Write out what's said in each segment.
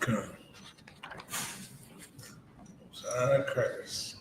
Okay. Side crackers.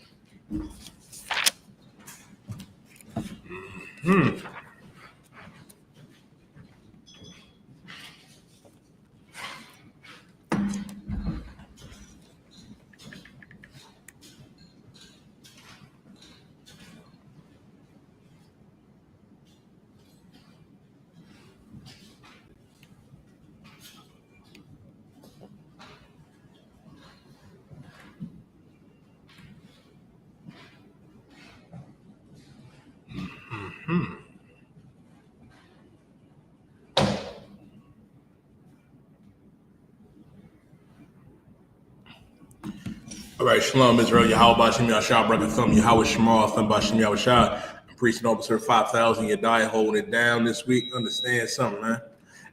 All right, Shalom, Israel, YAHAWAH, BreakfastClub, YAHUSHUA, Preaching Officer 5,000, you die holding it down this week. Understand something, man.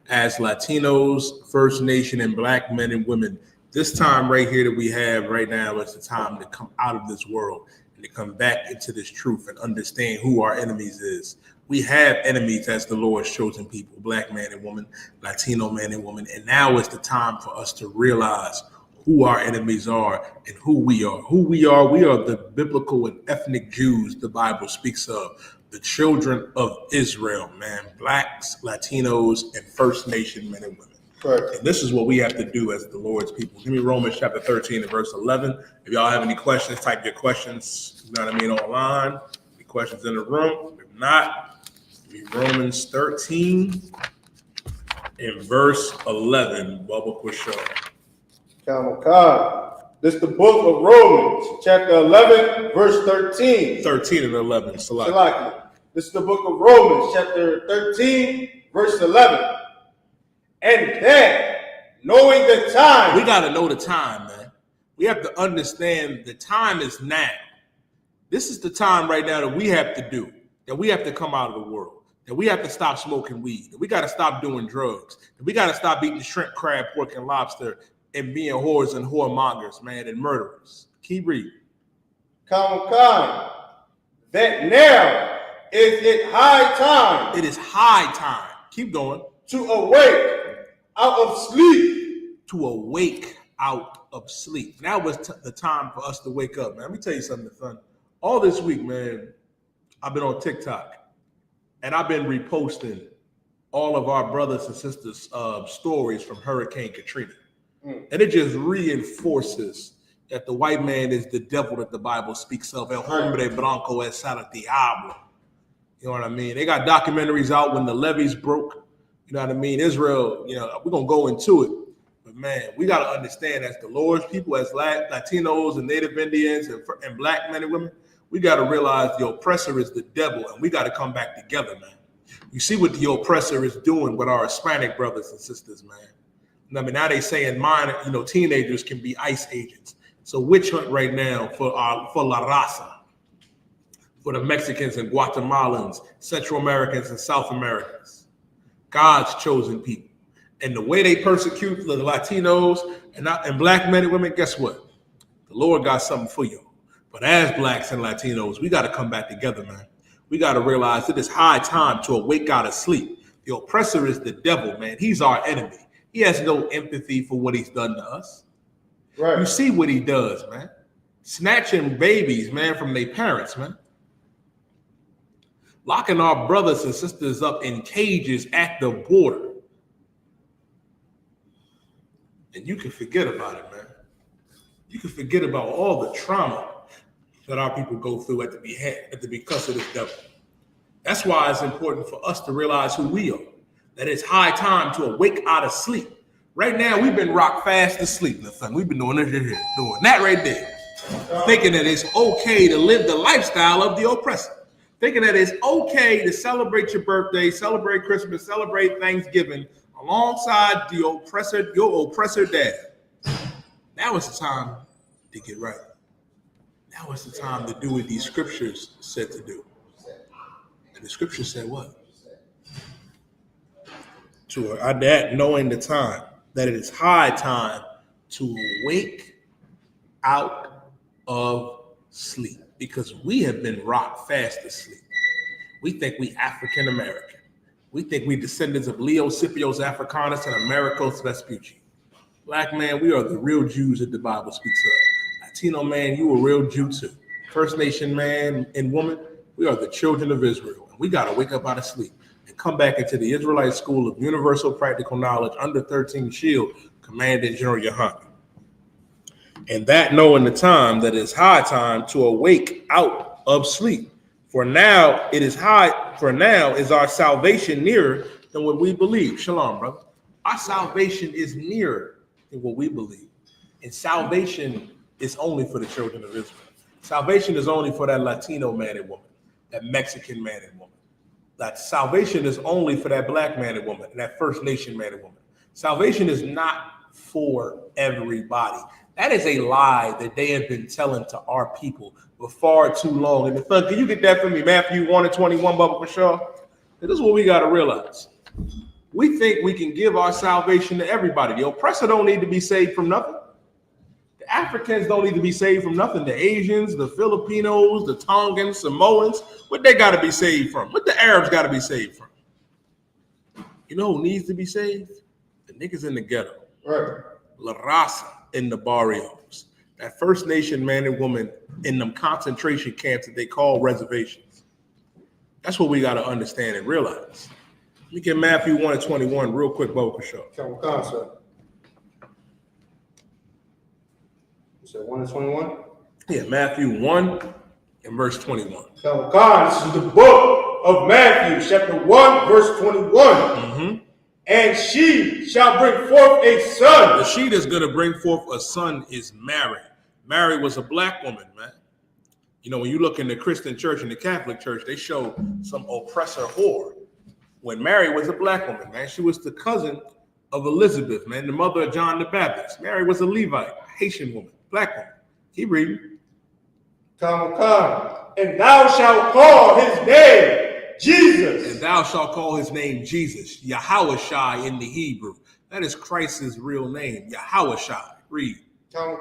As Latinos, First Nation, and Black men and women, this time right here that we have right now is the time to come out of this world and to come back into this truth and understand who our enemies is. We have enemies as the Lord's chosen people, Black man and woman, Latino man and woman, and now is the time for us to realize who our enemies are and who we are. We are the biblical and ethnic Jews the Bible speaks of, the children of Israel, man, Blacks, Latinos, and First Nation men and women. Correct. And this is what we have to do as the Lord's people. Give me Romans chapter 13 and verse 11. If y'all have any questions, type your questions, you know what I mean, online. Any questions in the room? If not, Romans 13 and verse 11. Bubba Quishaw. This is the book of Romans, chapter 11, verse 13. 13 and 11. Salaki. This is the book of Romans, chapter 13, verse 11. And that, knowing the time. We got to know the time, man. We have to understand the time is now. This is the time right now that we have to do, that we have to come out of the world, that we have to stop smoking weed, that we got to stop doing drugs, that we got to stop eating shrimp, crab, pork, and lobster, and being whores and whoremongers, man, and murderers. Keep reading. That now is it high time. It is high time. Keep going. To awake out of sleep. To awake out of sleep. Now was the time for us to wake up, man. Let me tell you something fun. All this week, man, I've been on TikTok, and I've been reposting all of our brothers and sisters' stories from Hurricane Katrina. And it just reinforces that the white man is the devil that the Bible speaks of. El hombre blanco es el diablo. You know what I mean? They got documentaries out when the levees broke. You know what I mean? Israel, you know, we're going to go into it. But, man, we got to understand as the Lord's people, as Latinos and Native Indians and Black men and women, we got to realize the oppressor is the devil, and we got to come back together, man. You see what the oppressor is doing with our Hispanic brothers and sisters, man. I mean, now they saying teenagers can be ICE agents. So witch hunt right now for La Raza, for the Mexicans and Guatemalans, Central Americans and South Americans, God's chosen people. And the way they persecute the Latinos and Black men and women, guess what? The Lord got something for you. But as Blacks and Latinos, we got to come back together, man. We got to realize it is high time to awake out of sleep. The oppressor is the devil, man. He's our enemy. He has no empathy for what he's done to us. Right. You see what he does, man. Snatching babies, man, from their parents, man. Locking our brothers and sisters up in cages at the border. And you can forget about it, man. You can forget about all the trauma that our people go through because of this devil. That's why it's important for us to realize who we are. That it's high time to awake out of sleep. Right now, we've been rocked fast to sleep. We've been doing this here, doing that right there. Thinking that it's okay to live the lifestyle of the oppressor. Thinking that it's okay to celebrate your birthday, celebrate Christmas, celebrate Thanksgiving alongside your oppressor dad. Now is the time to get right. Now is the time to do what these scriptures said to do. And the scripture said what? To our dad, knowing the time, that it is high time to wake out of sleep, because we have been rocked fast asleep. We think we African American. We think we descendants of Leo, Scipios, Africanus, and Americos Vespucci. Black man, we are the real Jews that the Bible speaks of. Latino man, you a real Jew too. First Nation man and woman, we are the children of Israel. And we got to wake up out of sleep and come back into the Israelite school of universal practical knowledge under 13 shield, Commandant General YAHANNA. And that knowing the time that it's high time to awake out of sleep. For now is our salvation nearer than what we believe. Shalom, brother. Our salvation is nearer than what we believe. And salvation is only for the children of Israel. Salvation is only for that Latino man and woman, that Mexican man and woman. That salvation is only for that black man and woman, and that First Nation man and woman. Salvation is not for everybody. That is a lie that they have been telling to our people for far too long. And can you get that for me? Matthew 1:21, Bubba for sure. This is what we got to realize. We think we can give our salvation to everybody. The oppressor don't need to be saved from nothing. The Africans don't need to be saved from nothing. The Asians, the Filipinos, the Tongans, Samoans, what they got to be saved from? What the Arabs got to be saved from? You know who needs to be saved? The niggas in the ghetto. Right. La Raza in the barrios. That First Nation man and woman in them concentration camps that they call reservations. That's what we got to understand and realize. Let me get Matthew 1:21 real quick, Bo, for sure. Come on, sir. You said 1:21? Yeah, Matthew 1 and verse 21. Come on, this is the book of Matthew, chapter 1, verse 21. Mm-hmm. And she shall bring forth a son. The she that's going to bring forth a son is Mary. Mary was a black woman, man. You know, when you look in the Christian church and the Catholic church, they show some oppressor whore. When Mary was a black woman, man, she was the cousin of Elizabeth, man, the mother of John the Baptist. Mary was a Levite, a Haitian woman, black woman. Keep reading. Come. And thou shalt call his name Jesus. And thou shalt call his name Jesus, YAHUSHA in the Hebrew. That is Christ's real name, YAHUSHA. Read. Come.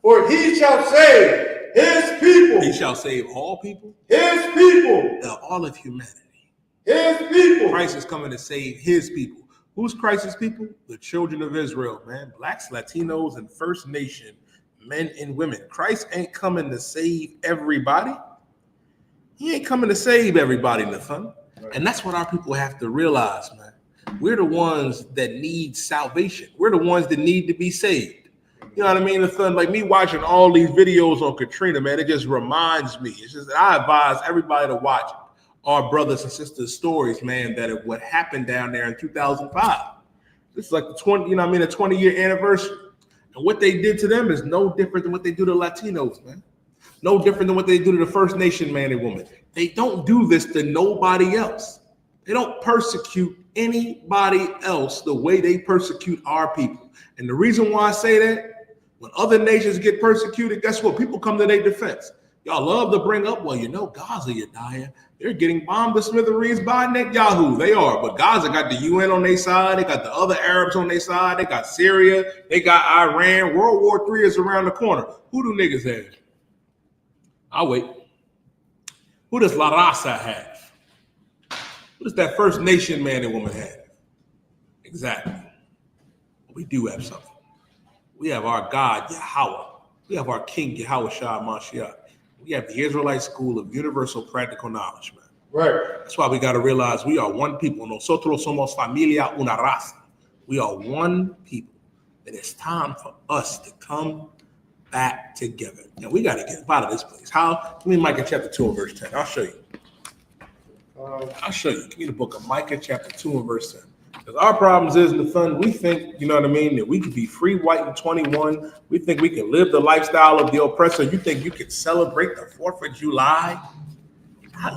For he shall save his people. He shall save all people. His people. All of humanity. His people. Christ is coming to save his people. Who's Christ's people? The children of Israel, man. Blacks, Latinos, and First Nation, men and women. Christ ain't coming to save everybody. He ain't coming to save everybody, Nathan. Right. And that's what our people have to realize, man. We're the ones that need salvation. We're the ones that need to be saved. You know what I mean? Nathan, like me watching all these videos on Katrina, man, it just reminds me. It's just that I advise everybody to watch our brothers and sisters' stories, man, that it what happened down there in 2005. This is like the 20-year anniversary. And what they did to them is no different than what they do to Latinos, man. No different than what they do to the First Nation man and woman. They don't do this to nobody else. They don't persecute anybody else the way they persecute our people. And the reason why I say that, when other nations get persecuted, guess what? People come to their defense. Y'all love to bring up, well, you know, Gaza, Yedaya, they're getting bombed to smithereens by Netanyahu. They are, but Gaza got the UN on their side. They got the other Arabs on their side. They got Syria. They got Iran. World War III is around the corner. Who do niggas have? I'll wait. Who does La Raza have? Who does that First Nation man and woman have? Exactly. We do have something. We have our God, Yahawah. We have our King, YAHUSHA mashiach. We have the Israelite school of universal practical knowledge, man. Right. That's why we got to realize we are one people. Nosotros somos familia una raza. We are one people. And it's time for us to come back together. And we got to get out of this place. How? Give me Micah chapter 2 and verse 10. I'll show you. I'll show you. Give me the book of Micah chapter 2 and verse 10. Because our problems is in the fun, we think, you know what I mean, that we could be free, white, and 21. We think we can live the lifestyle of the oppressor. You think you can celebrate the 4th of July?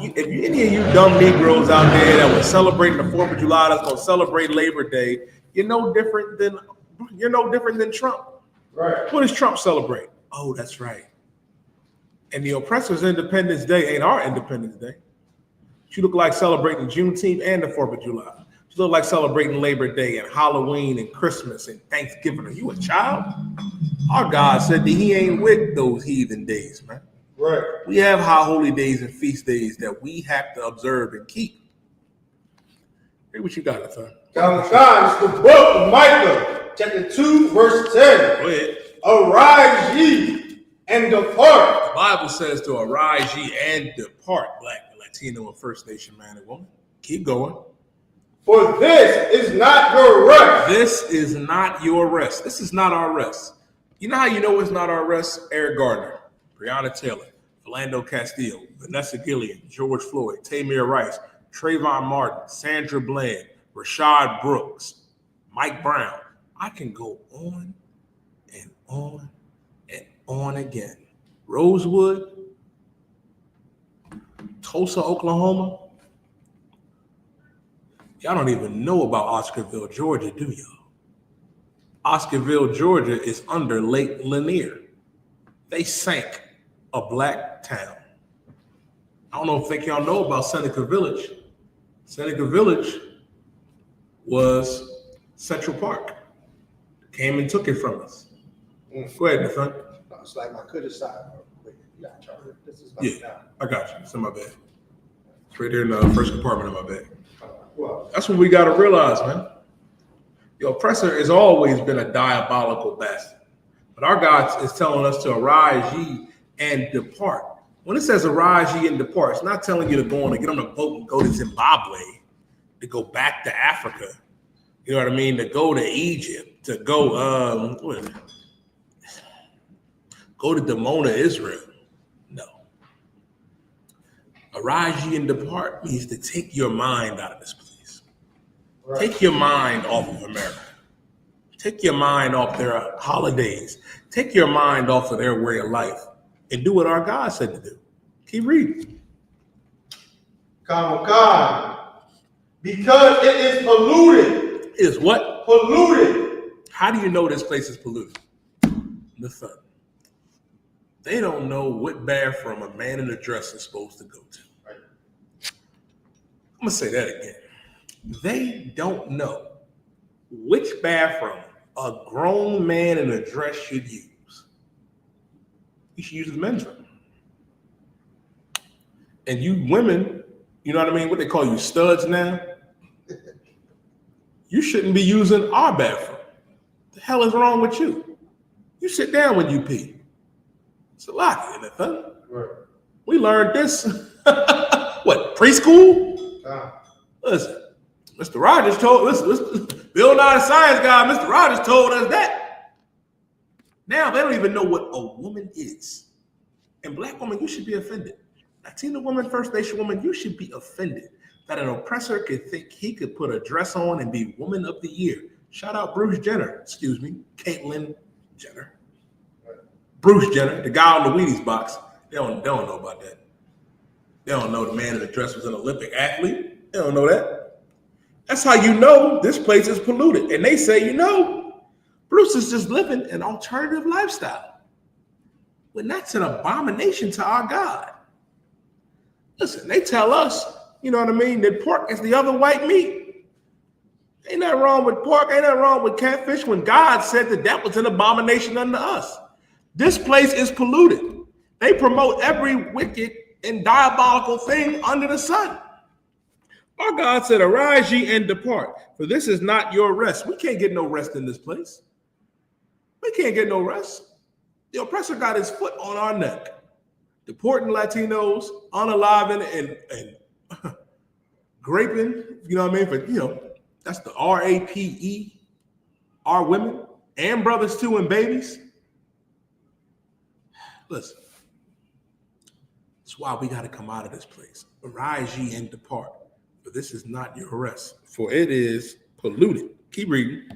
If any of you dumb Negroes out there that was celebrating the 4th of July, that's going to celebrate Labor Day, you're no different than Trump. Right. What does Trump celebrate? Oh, that's right. And the oppressor's Independence Day ain't our Independence Day. You look like celebrating Juneteenth and the 4th of July. You look like celebrating Labor Day and Halloween and Christmas and Thanksgiving. Are you a child? Our God said that he ain't with those heathen days, man. Right. We have high holy days and feast days that we have to observe and keep. Read what you got, Nathan. God, it's the book of Micah, chapter 2, verse 10. Go ahead. Arise ye and depart. The Bible says to arise ye and depart, Black, Latino, and First Nation man and woman. Keep going. For this is not your rest. This is not your rest. This is not our rest. You know how you know it's not our rest? Eric Gardner, Breonna Taylor, Philando Castillo, Vanessa Gillian, George Floyd, Tamir Rice, Trayvon Martin, Sandra Bland, Rashad Brooks, Mike Brown. I can go on and on and on again. Rosewood, Tulsa, Oklahoma. Y'all don't even know about Oscarville, Georgia, do y'all? Oscarville, Georgia is under Lake Lanier. They sank a black town. I don't know if y'all know about Seneca Village. Seneca Village was Central Park. Came and took it from us. Go ahead, Nathan. No, it's like my coulda side. This is I got you. It's in my bag. It's right there in the first compartment of my bag. Well, That's what we got to realize, man. Your oppressor has always been a diabolical bastard. But our God is telling us to arise ye and depart. When it says arise ye and depart, it's not telling you to go on and get on a boat and go to Zimbabwe, to go back to Africa. You know what I mean? To go to Egypt, to go go to Dimona, Israel. No. Arise ye and depart means to take your mind out of this place. Right. Take your mind off of America. Take your mind off their holidays. Take your mind off of their way of life and do what our God said to do. Keep reading. God, because it is polluted. Is what? Polluted. How do you know this place is polluted? The sun. They don't know what bathroom a man in a dress is supposed to go to. Right. I'm going to say that again. They don't know which bathroom a grown man in a dress should use. He should use the men's room. And you women, you know what I mean? What they call you, studs now? You shouldn't be using our bathroom. The hell is wrong with you? You sit down when you pee. It's a lot, isn't it, huh? Right. We learned this, what, preschool? Listen. Mr. Rogers told, listen, Bill Nye the Science Guy, Mr. Rogers told us that. Now they don't even know what a woman is. And black woman, you should be offended. Latina woman, First Nation woman, you should be offended that an oppressor could think he could put a dress on and be woman of the year. Shout out Bruce Jenner, Caitlyn Jenner. Bruce Jenner, the guy on the Wheaties box. They don't know about that. They don't know the man in the dress was an Olympic athlete. They don't know that. That's how you know this place is polluted. And they say, Bruce is just living an alternative lifestyle. When that's an abomination to our God. Listen, they tell us, you know what I mean, that pork is the other white meat. Ain't nothing wrong with pork, ain't nothing wrong with catfish when God said that was an abomination unto us. This place is polluted. They promote every wicked and diabolical thing under the sun. Our God said, arise ye and depart, for this is not your rest. We can't get no rest in this place. We can't get no rest. The oppressor got his foot on our neck, deporting Latinos, unaliving and graping, you know what I mean? But, that's the R-A-P-E, our women and brothers too and babies. Listen, that's why we got to come out of this place. Arise ye and depart. For this is not your rest, for it is polluted. Keep reading.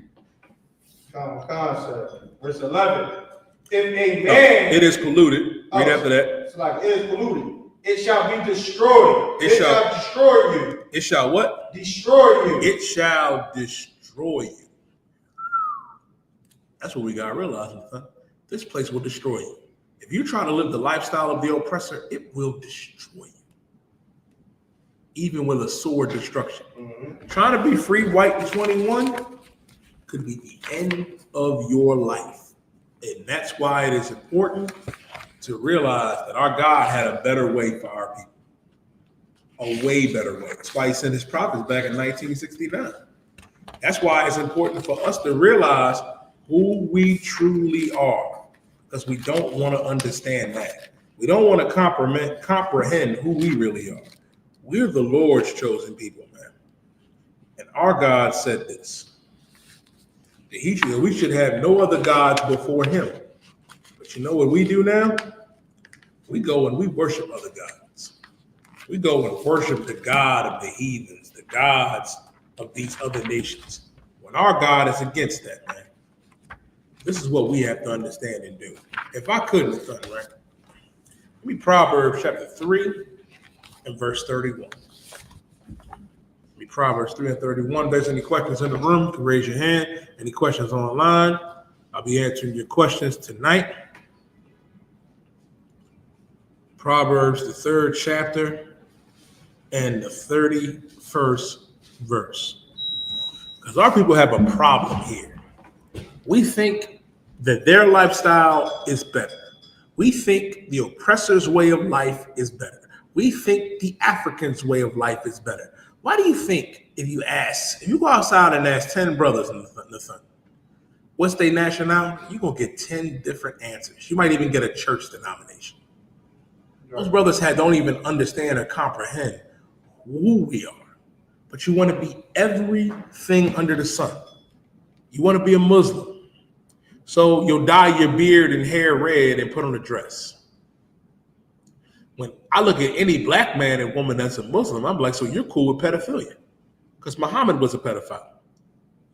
Verse 11. If a man... it is polluted. Read after that. It's like, it is polluted. It shall be destroyed. It shall destroy you. It shall what? Destroy you. It shall destroy you. That's what we got to realize. Huh? This place will destroy you. If you try to live the lifestyle of the oppressor, it will destroy you. Even with a sword destruction. Mm-hmm. Trying to be free white in 21 could be the end of your life. And that's why it is important to realize that our God had a better way for our people. a way better way. That's why he sent his prophets back in 1969. That's why it's important for us to realize who we truly are, because we don't want to understand that. We don't want to comprehend who we really are. We're the Lord's chosen people, man. And our God said this, that we should have no other gods before him. But you know what we do now? We go and we worship other gods. We go and worship the God of the heathens, the gods of these other nations. When our God is against that, man, this is what we have to understand and do. If I couldn't have done, right? Let me Proverbs chapter 3 and verse 31. Proverbs 3 and 31. If there's any questions in the room, you can raise your hand. Any questions online, I'll be answering your questions tonight. Proverbs, the 3rd chapter and the 31st verse. Because our people have a problem here. We think that their lifestyle is better. We think the oppressor's way of life is better. We think the African's way of life is better. Why do you think if you go outside and ask 10 brothers in the sun, what's their nationality, you're going to get 10 different answers. You might even get a church denomination. Those brothers don't even understand or comprehend who we are. But you want to be everything under the sun. You want to be a Muslim. So you'll dye your beard and hair red and put on a dress. When I look at any black man and woman that's a Muslim, I'm like, so you're cool with pedophilia. Because Muhammad was a pedophile.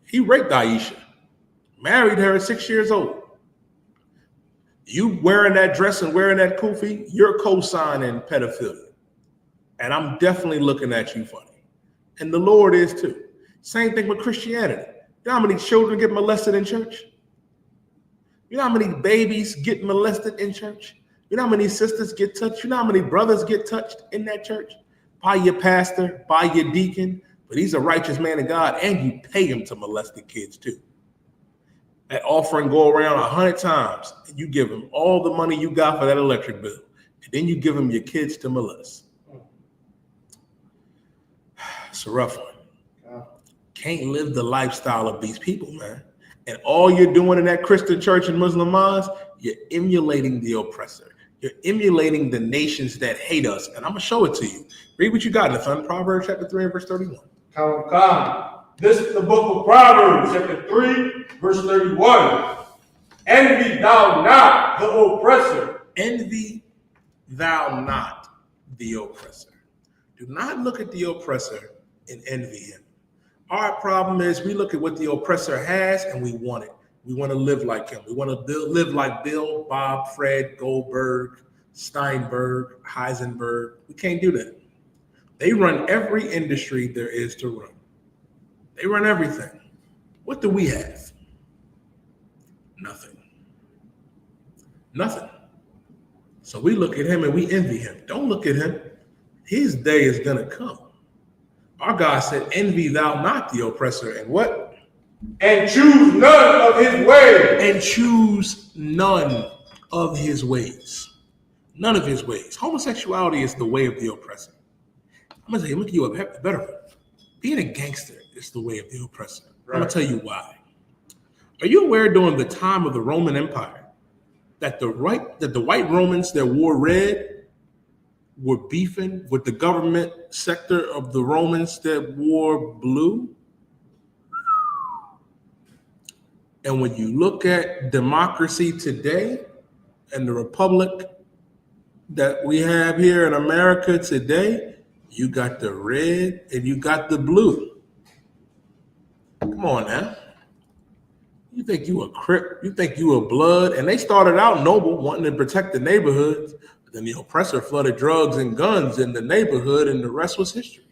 He raped Aisha, married her at 6 years old. You wearing that dress and wearing that kufi, you're co-signing pedophilia. And I'm definitely looking at you funny. And the Lord is too. Same thing with Christianity. You know how many children get molested in church? You know how many babies get molested in church? You know how many sisters get touched? You know how many brothers get touched in that church? By your pastor, by your deacon. But he's a righteous man of God, and you pay him to molest the kids too. That offering go around 100 times, and you give him all the money you got for that electric bill. And then you give him your kids to molest. It's a rough one. Can't live the lifestyle of these people, man. And all you're doing in that Christian church and Muslim mosque, you're emulating the oppressor. You're emulating the nations that hate us. And I'm going to show it to you. Read what you got, Nathan. Proverbs chapter 3 and verse 31. Come. This is the book of Proverbs, chapter 3, verse 31. Envy thou not the oppressor. Envy thou not the oppressor. Do not look at the oppressor and envy him. Our problem is we look at what the oppressor has and we want it. We want to live like him. We want to live like Bill, Bob, Fred, Goldberg, Steinberg, Heisenberg. We can't do that. They run every industry there is to run. They run everything. What do we have? Nothing. Nothing. So we look at him and we envy him. Don't look at him. His day is going to come. Our God said, envy thou not the oppressor. And what? And choose none of his ways. And choose none of his ways. None of his ways. Homosexuality is the way of the oppressor. I'm going to tell you, look at you a better one. Being a gangster is the way of the oppressor. Right. I'm going to tell you why. Are you aware during the time of the Roman Empire that the white Romans that wore red were beefing with the government sector of the Romans that wore blue? And when you look at democracy today and the republic that we have here in America today, you got the red and you got the blue. Come on now. You think you a Crip, you think you a Blood, and they started out noble, wanting to protect the neighborhoods, but then the oppressor flooded drugs and guns in the neighborhood, and the rest was history.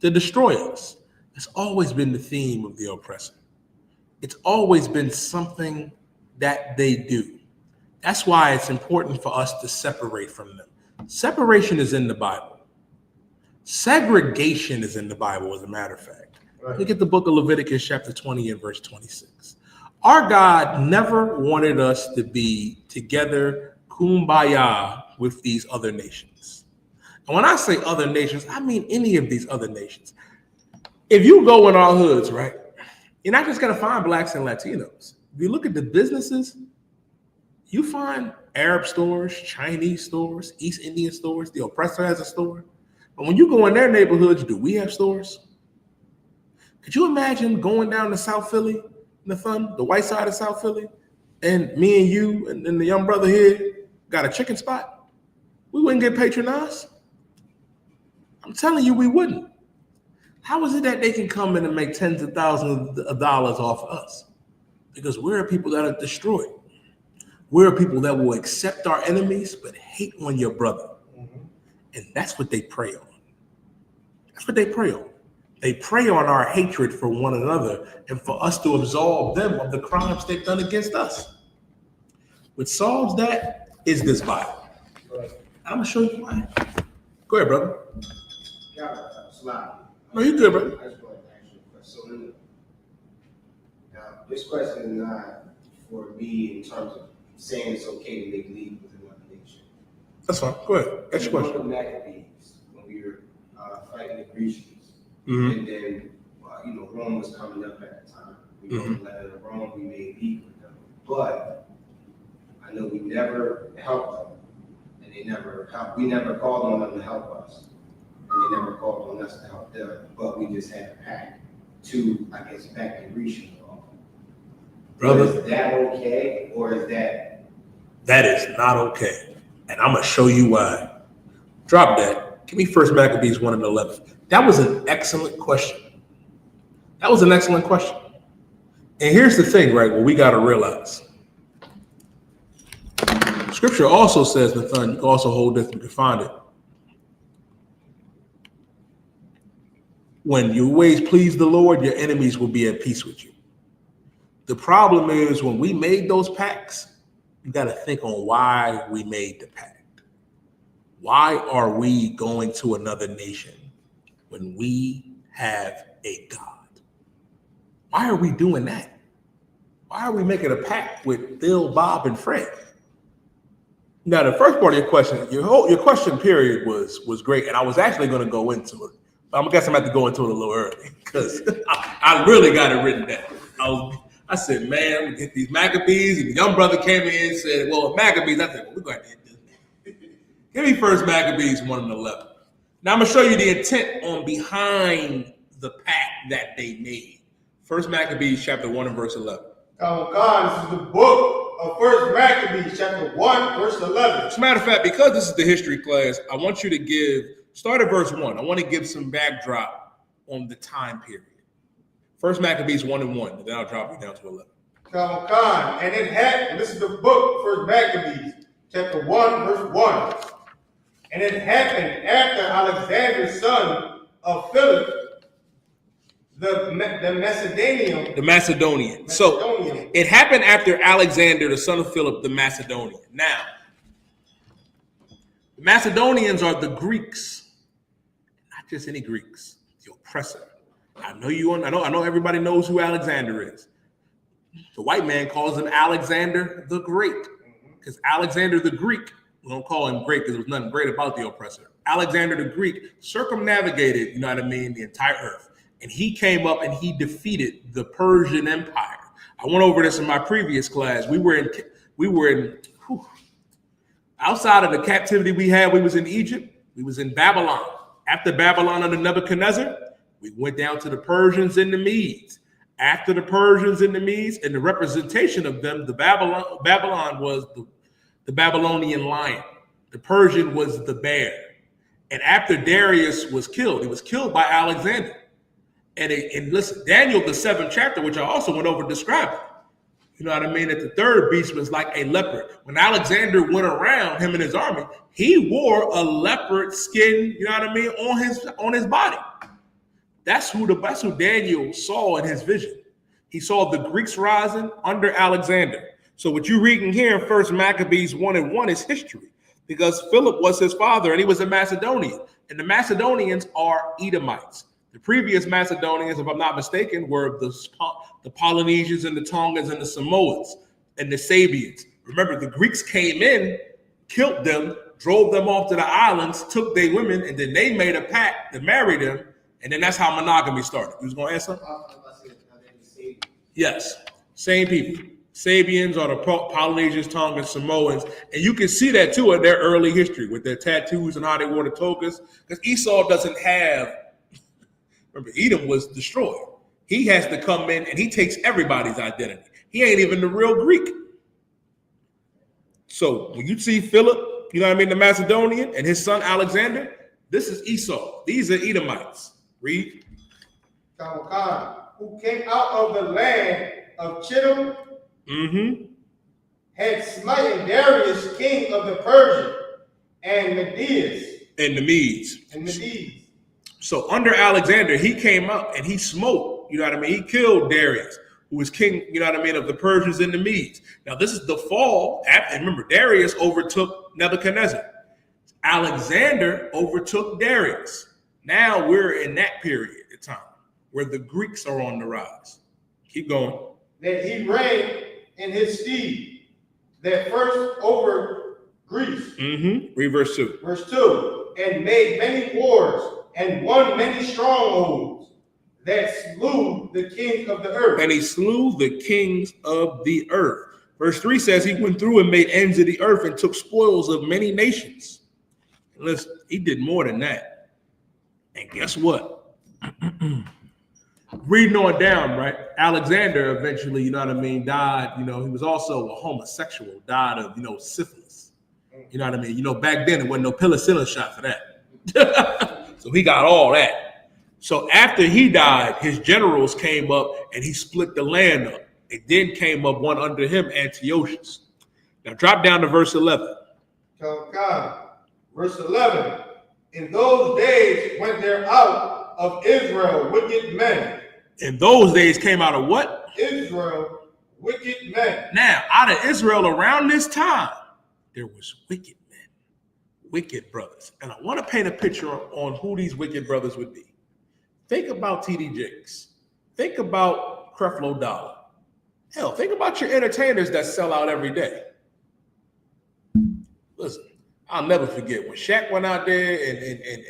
To destroy us. It's always been the theme of the oppressor. It's always been something that they do. That's why it's important for us to separate from them. Separation is in the Bible. Segregation is in the Bible, as a matter of fact. Right. Look at the book of Leviticus chapter 20 and verse 26. Our God never wanted us to be together, kumbaya, with these other nations. And when I say other nations, I mean any of these other nations. If you go in our hoods, right, you're not just going to find blacks and Latinos. If you look at the businesses, you find Arab stores, Chinese stores, East Indian stores. The oppressor has a store. But when you go in their neighborhoods, do we have stores? Could you imagine going down to South Philly, the white side of South Philly, and me and you and the young brother here got a chicken spot? We wouldn't get patronized. I'm telling you, we wouldn't. How is it that they can come in and make tens of thousands of dollars off of us? Because we're people that are destroyed. We're people that will accept our enemies but hate on your brother. And that's what they prey on. That's what they prey on. They prey on our hatred for one another and for us to absolve them of the crimes they've done against us. What solves that is this Bible. I'm going to show you why. Go ahead, brother. No, you're good, brother. I just wanted to ask you a question. Now, this question is not for me in terms of saying it's okay to make league with another nation. That's fine. Go ahead. That's your question. The Maccabees, when we were fighting the Grecians, and then Rome was coming up at the time. We were letting Rome, we made league with them, but I know we never helped them, and they never helped. We never called on them to help us. And they never called on us to help them, but we just had a pact to, I guess, back in Grecian law. Brother, is that okay, or is that? That is not okay. And I'm going to show you why. Drop that. Give me 1 Maccabees 1:11. That was an excellent question. That was an excellent question. And here's the thing, right, what we got to realize. Scripture also says, Nathan, you can also hold this, you can find it. When your ways please the Lord, your enemies will be at peace with you. The problem is when we made those pacts, you got to think on why we made the pact. Why are we going to another nation when we have a God? Why are we doing that? Why are we making a pact with Bill, Bob, and Fred? Now, the first part of your question, your question period was great, and I was actually going to go into it. I guess I'm going to have to go into it a little early because I really got it written down. I said, man, we get these Maccabees, and the young brother came in and said, well, Maccabees, I said, well, we're going to hit this. Give me 1 Maccabees 1:11. Now, I'm going to show you the intent on behind the pact that they made. 1 Maccabees chapter 1 and verse 11. This is the book of 1 Maccabees chapter 1, verse 11. As a matter of fact, because this is the history class, I want you to start at verse 1. I want to give some backdrop on the time period. 1 Maccabees 1 and 1, and then I'll drop you down to 11. And it happened, this is the book, 1 Maccabees, chapter 1, verse 1. And it happened after Alexander, son of Philip, the Macedonian. So it happened after Alexander, the son of Philip, the Macedonian. Now, the Macedonians are the Greeks, not just any Greeks, the oppressor. I know everybody knows who Alexander is. The white man calls him Alexander the Great, because Alexander the Greek, we don't call him great because there was nothing great about the oppressor. Alexander the Greek circumnavigated, the entire earth. And he came up and he defeated the Persian Empire. I went over this in my previous class. We were in outside of the captivity we had, we was in Egypt, we was in Babylon. After Babylon under Nebuchadnezzar, we went down to the Persians and the Medes. After the Persians and the Medes, and the representation of them, Babylon was the Babylonian lion. The Persian was the bear. And after Darius was killed, he was killed by Alexander. And listen, Daniel, the 7th chapter, which I also went over describing, that the third beast was like a leopard. When Alexander went around, him and his army, he wore a leopard skin, on his body. That's who Daniel saw in his vision. He saw the Greeks rising under Alexander. So what you're reading here in 1 Maccabees 1 and 1 is history, because Philip was his father and he was a Macedonian. And the Macedonians are Edomites. The previous Macedonians, if I'm not mistaken, were the Polynesians and the Tongans and the Samoans and the Sabians. Remember, the Greeks came in, killed them, drove them off to the islands, took their women, and then they made a pact to marry them, and then that's how monogamy started. You was going to ask something? Yes, same people. Sabians are the Polynesians, Tongans, Samoans, and you can see that too in their early history with their tattoos and how they wore the togas. Because Esau doesn't have, remember, Edom was destroyed. He has to come in and he takes everybody's identity. He ain't even the real Greek. So when you see Philip, you know what I mean, the Macedonian, and his son Alexander, this is Esau. These are Edomites. Read. Who came out of the land of Chittim, had smitten Darius, king of the Persian, and Medes. And the Medes. So under Alexander, he came up and he smote, you know what I mean? He killed Darius, who was king, you know what I mean, of the Persians and the Medes. Now, this is the fall. And remember, Darius overtook Nebuchadnezzar. Alexander overtook Darius. Now we're in that period of time where the Greeks are on the rise. Keep going. That he reigned in his stead, that first over Greece. Read verse 2. Verse 2. And made many wars and won many strongholds, that slew the kings of the earth. And he slew the kings of the earth. Verse 3 says he went through and made ends of the earth and took spoils of many nations. Listen, he did more than that. And guess what? Reading on down, right? Alexander eventually, you know what I mean, died. You know, he was also a homosexual, died of, you know, syphilis. You know what I mean? You know, back then, there wasn't no penicillin shot for that. So he got all that. So after he died, his generals came up and he split the land up. And then came up one under him, Antiochus. Now drop down to verse 11. Verse 11. In those days went there out of Israel wicked men. In those days came out of what? Israel, wicked men. Now, out of Israel around this time, there was wicked men, wicked brothers. And I want to paint a picture on who these wicked brothers would be. Think about T.D. Jakes. Think about Creflo Dollar. Hell, think about your entertainers that sell out every day. Listen, I'll never forget when Shaq went out there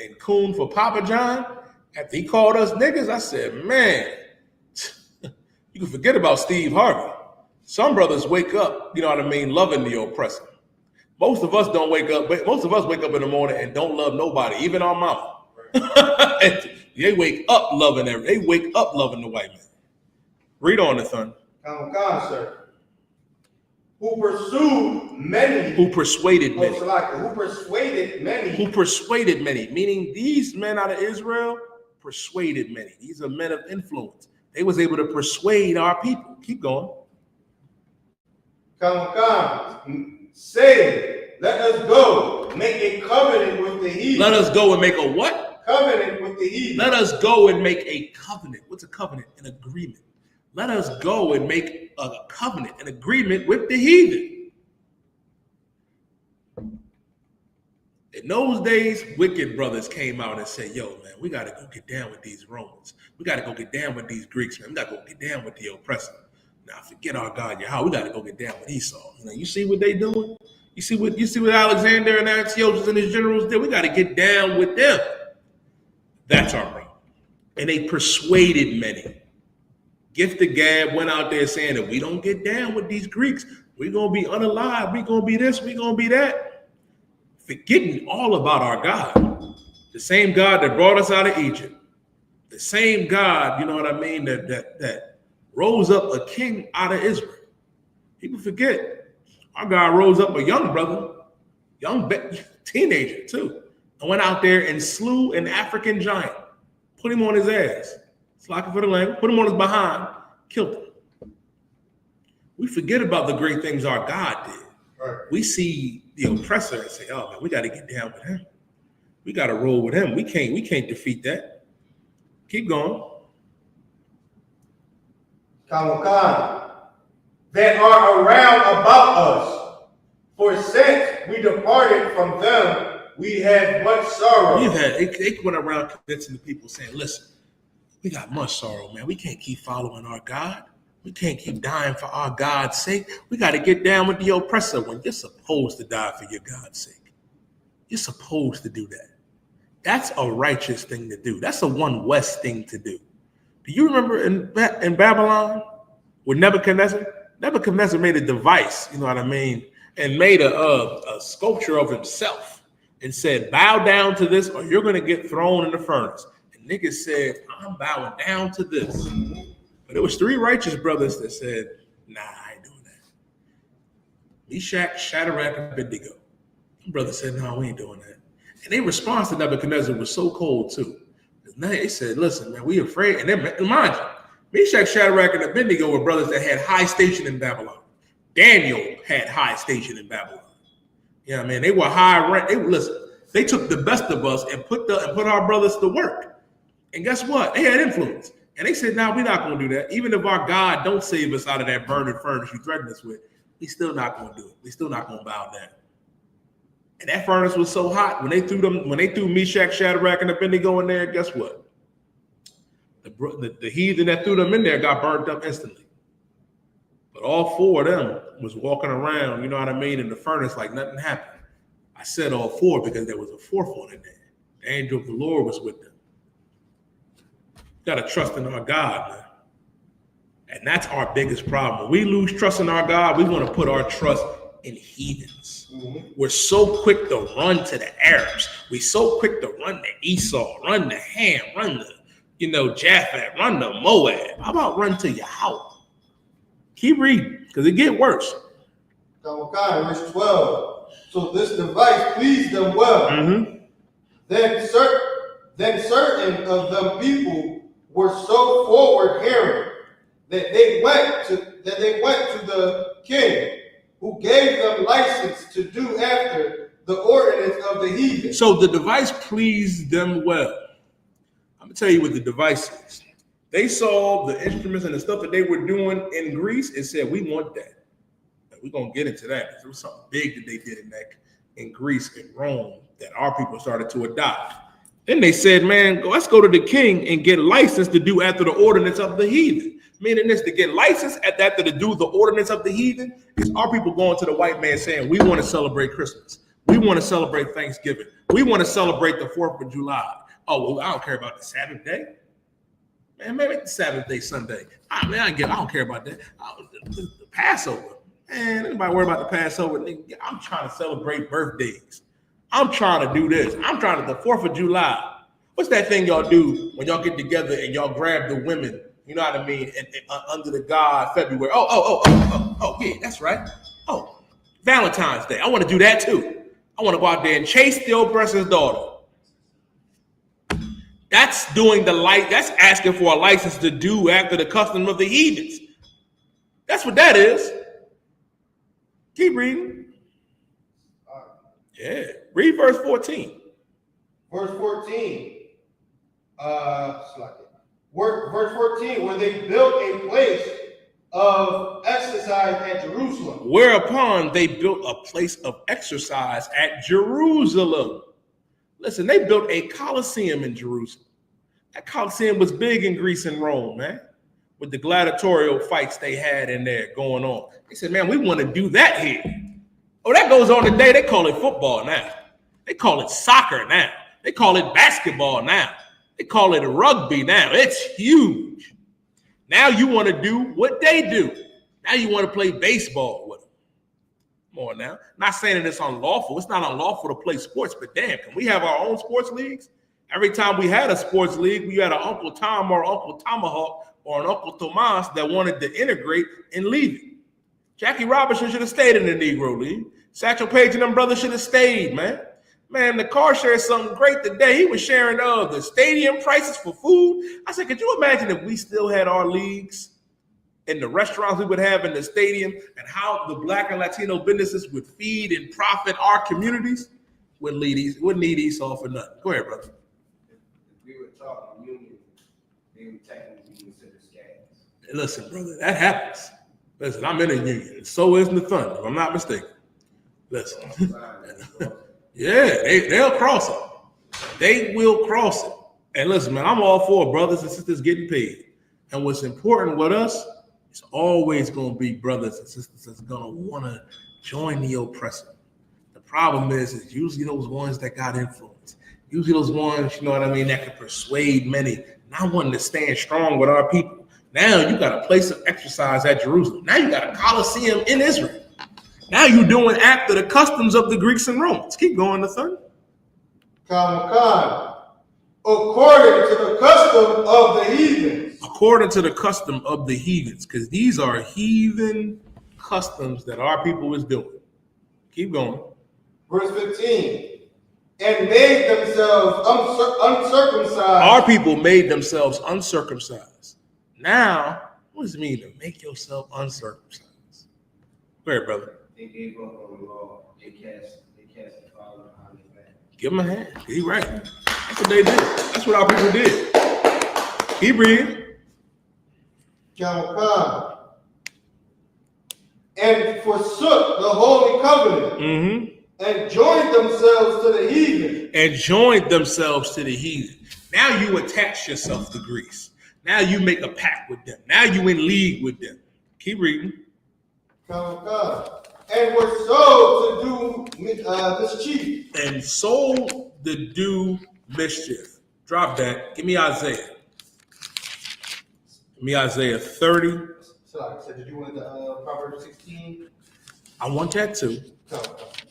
and cooned for Papa John. After he called us niggas, I said, man, you can forget about Steve Harvey. Some brothers wake up, you know what I mean, loving the oppressor. Most of us don't wake up, but most of us wake up in the morning and don't love nobody, even our mama. They wake up loving they wake up loving the white man. Read on it, son. Sir. Who pursued many. Who persuaded many. Who persuaded many. Who persuaded many. Meaning these men out of Israel persuaded many. These are men of influence. They was able to persuade our people. Keep going. Saying, let us go make a covenant with the heathen. Let us go and make a what? Covenant with the heathen. Let us go and make a covenant. What's a covenant? An agreement. Let us go and make a covenant, an agreement with the heathen. In those days, wicked brothers came out and said, yo, man, we got to go get down with these Romans. We got to go get down with these Greeks, man. We got to go get down with the oppressor. Now, forget our God, Yahweh. We got to go get down with Esau. You know, you see what they doing? You see what Alexander and Antiochus and his generals did? We got to get down with them. That's our problem. And they persuaded many. Gift of Gab went out there saying that we don't get down with these Greeks. We're going to be unalive. We're going to be this. We're going to be that. Forgetting all about our God. The same God that brought us out of Egypt. The same God, you know what I mean, that rose up a king out of Israel. People forget. Our God rose up a young brother, young teenager too, and went out there and slew an African giant. Put him on his ass. Slacking for the language, put him on his behind, killed him. We forget about the great things our God did. Right. We see the oppressor and say, oh man, we got to get down with him. We got to roll with him. We can't defeat that. Keep going. That are around about us. For since we departed from them, we had much sorrow. They went around convincing the people saying, listen, we got much sorrow, man. We can't keep following our God. We can't keep dying for our God's sake. We got to get down with the oppressor when you're supposed to die for your God's sake. You're supposed to do that. That's a righteous thing to do. That's a One West thing to do. Do you remember in Babylon with Nebuchadnezzar? Nebuchadnezzar made a device, you know what I mean, and made a sculpture of himself and said, bow down to this or you're going to get thrown in the furnace. And niggas said, I'm bowing down to this. But there was 3 righteous brothers that said, nah, I ain't doing that. Meshach, Shadrach, and Abednego. The brother said, no, we ain't doing that. And their response to Nebuchadnezzar was so cold too. They said, listen, man, we afraid. And then, mind you, Meshach, Shadrach, and Abednego were brothers that had high station in Babylon. Daniel had high station in Babylon. You know what I mean? They were high rank. They took the best of us and put our brothers to work. And guess what? They had influence. And they said, no, we're not going to do that. Even if our God don't save us out of that burning furnace you threatened us with, we still not going to do it. We still not going to bow down. And that furnace was so hot when they threw Meshach, Shadrach, and Abednego in there. Guess what? The heathen that threw them in there got burnt up instantly. But all 4 of them was walking around, you know what I mean, in the furnace like nothing happened. I said all 4 because there was a 4th one in there. The angel of the Lord was with them. Got to trust in our God, man. And that's our biggest problem. When we lose trust in our God, we want to put our trust in heathens. Mm-hmm. We're so quick to run to the Arabs. We're so quick to run to Esau, run to Ham, run to, Japhet, run to Moab. How about run to YAHUAH? Keep reading, because it get worse. Okay, verse 12. So this device pleased them well. Mm-hmm. Then certain of them people were so forward hearing that they went to the king, who gave them license to do after the ordinance of the heathen. So the device pleased them well. I'm gonna tell you what the device is. They saw the instruments and the stuff that they were doing in Greece and said, we want that. And we're gonna get into that. There was something big that they did in Greece and Rome that our people started to adopt. Then they said, man, let's go to the king and get license to do after the ordinance of the heathen. Meaning this, to get license after to do the ordinance of the heathen is our people going to the white man saying, we want to celebrate Christmas. We want to celebrate Thanksgiving. We want to celebrate the 4th of July. Oh, well, I don't care about the Sabbath day. Man, make the Sabbath day Sunday. I don't care about that. The Passover. Man, anybody worry about the Passover? I'm trying to celebrate birthdays. I'm trying to do this. I'm trying to the 4th of July. What's that thing y'all do when y'all get together and y'all grab the women? You know what I mean? And under the God February. Oh, yeah, that's right. Oh, Valentine's Day. I want to do that too. I want to go out there and chase the oppressor's daughter. That's doing that's asking for a license to do after the custom of the heathens. That's what that is. Keep reading. Yeah. Read verse 14. Verse 14. Verse 14, where they built a place of exercise at Jerusalem. Whereupon they built a place of exercise at Jerusalem. Listen, they built a Colosseum in Jerusalem. That Colosseum was big in Greece and Rome, man, with the gladiatorial fights they had in there going on. They said, man, we want to do that here. Oh, that goes on today. They call it football now. They call it soccer now. They call it basketball now. They call it rugby now. It's huge. Now you want to do what they do. Now you want to play baseball with them. Come on now. Not saying that it's unlawful. It's not unlawful to play sports, but damn, can we have our own sports leagues? Every time we had a sports league, we had an Uncle Tom or Uncle Tomahawk or an Uncle Tomas that wanted to integrate and leave it. Jackie Robinson should have stayed in the Negro League. Satchel Paige and them brothers should have stayed, man. Man, the car shared something great today. He was sharing the stadium prices for food. I said, could you imagine if we still had our leagues and the restaurants we would have in the stadium and how the Black and Latino businesses would feed and profit our communities? Wouldn't need Esau for nothing. Go ahead, brother. If we were talking union, they would technically be considered scabs. Listen, brother, that happens. Listen, I'm in a union. So is Nathan, if I'm not mistaken. Listen. Yeah, they'll cross it. They will cross it. And listen, man, I'm all for brothers and sisters getting paid. And what's important with us, it's always going to be brothers and sisters that's going to want to join the oppressor. The problem is usually those ones that got influence. Usually those ones, you know what I mean, that can persuade many. Not wanting to stand strong with our people. Now you got a place of exercise at Jerusalem. Now you got a Colosseum in Israel. Now you're doing after the customs of the Greeks and Romans. Keep going, the third. According to the custom of the heathens. According to the custom of the heathens, because these are heathen customs that our people is doing. Keep going. Verse 15. And made themselves uncircumcised. Our people made themselves uncircumcised. Now, what does it mean to make yourself uncircumcised? Go ahead, brother. They gave up on the law. They cast the Father behind their back. Give him a hand. He right. That's what they did. That's what our people did. Keep reading. And forsook the holy covenant. And joined themselves to the heathen. And joined themselves to the heathen. Now you attach yourself to Greece. Now you make a pact with them. Now you in league with them. Keep reading. And were sold to do mischief. And sold to do mischief. Drop that. Give me Isaiah. Give me Isaiah 30. So did you want the Proverbs 16? I want that too.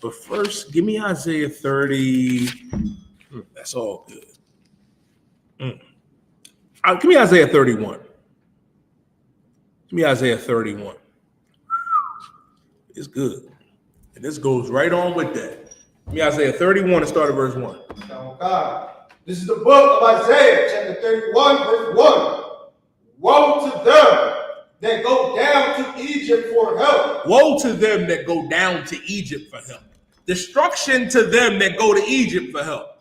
But first, give me Isaiah 30. That's all good. Give me Isaiah 31. Give me Isaiah 31. It's good. And this goes right on with that. Give me Isaiah 31 and start at verse 1. This is the book of Isaiah, chapter 31, verse 1. Woe to them that go down to Egypt for help. Woe to them that go down to Egypt for help. Destruction to them that go to Egypt for help.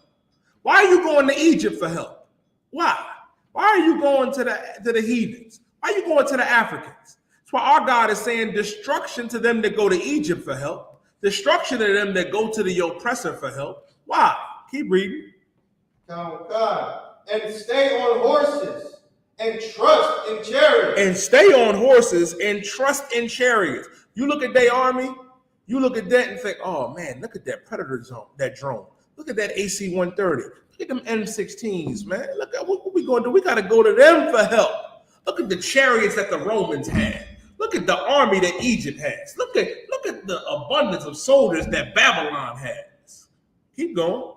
Why are you going to Egypt for help? Why? Why are you going to the heathens? Why are you going to the Africans? That's why our God is saying destruction to them that go to Egypt for help. Destruction to them that go to the oppressor for help. Why? Keep reading. And stay on horses. And trust in chariots. And stay on horses and trust in chariots. You look at their army, you look at that and think, oh man, look at that Predator drone. Look at that AC-130. Look at them M16s, man. Look at what we going to do. We got to go to them for help. Look at the chariots that the Romans had. Look at the army that Egypt has. Look at the abundance of soldiers that Babylon has. Keep going.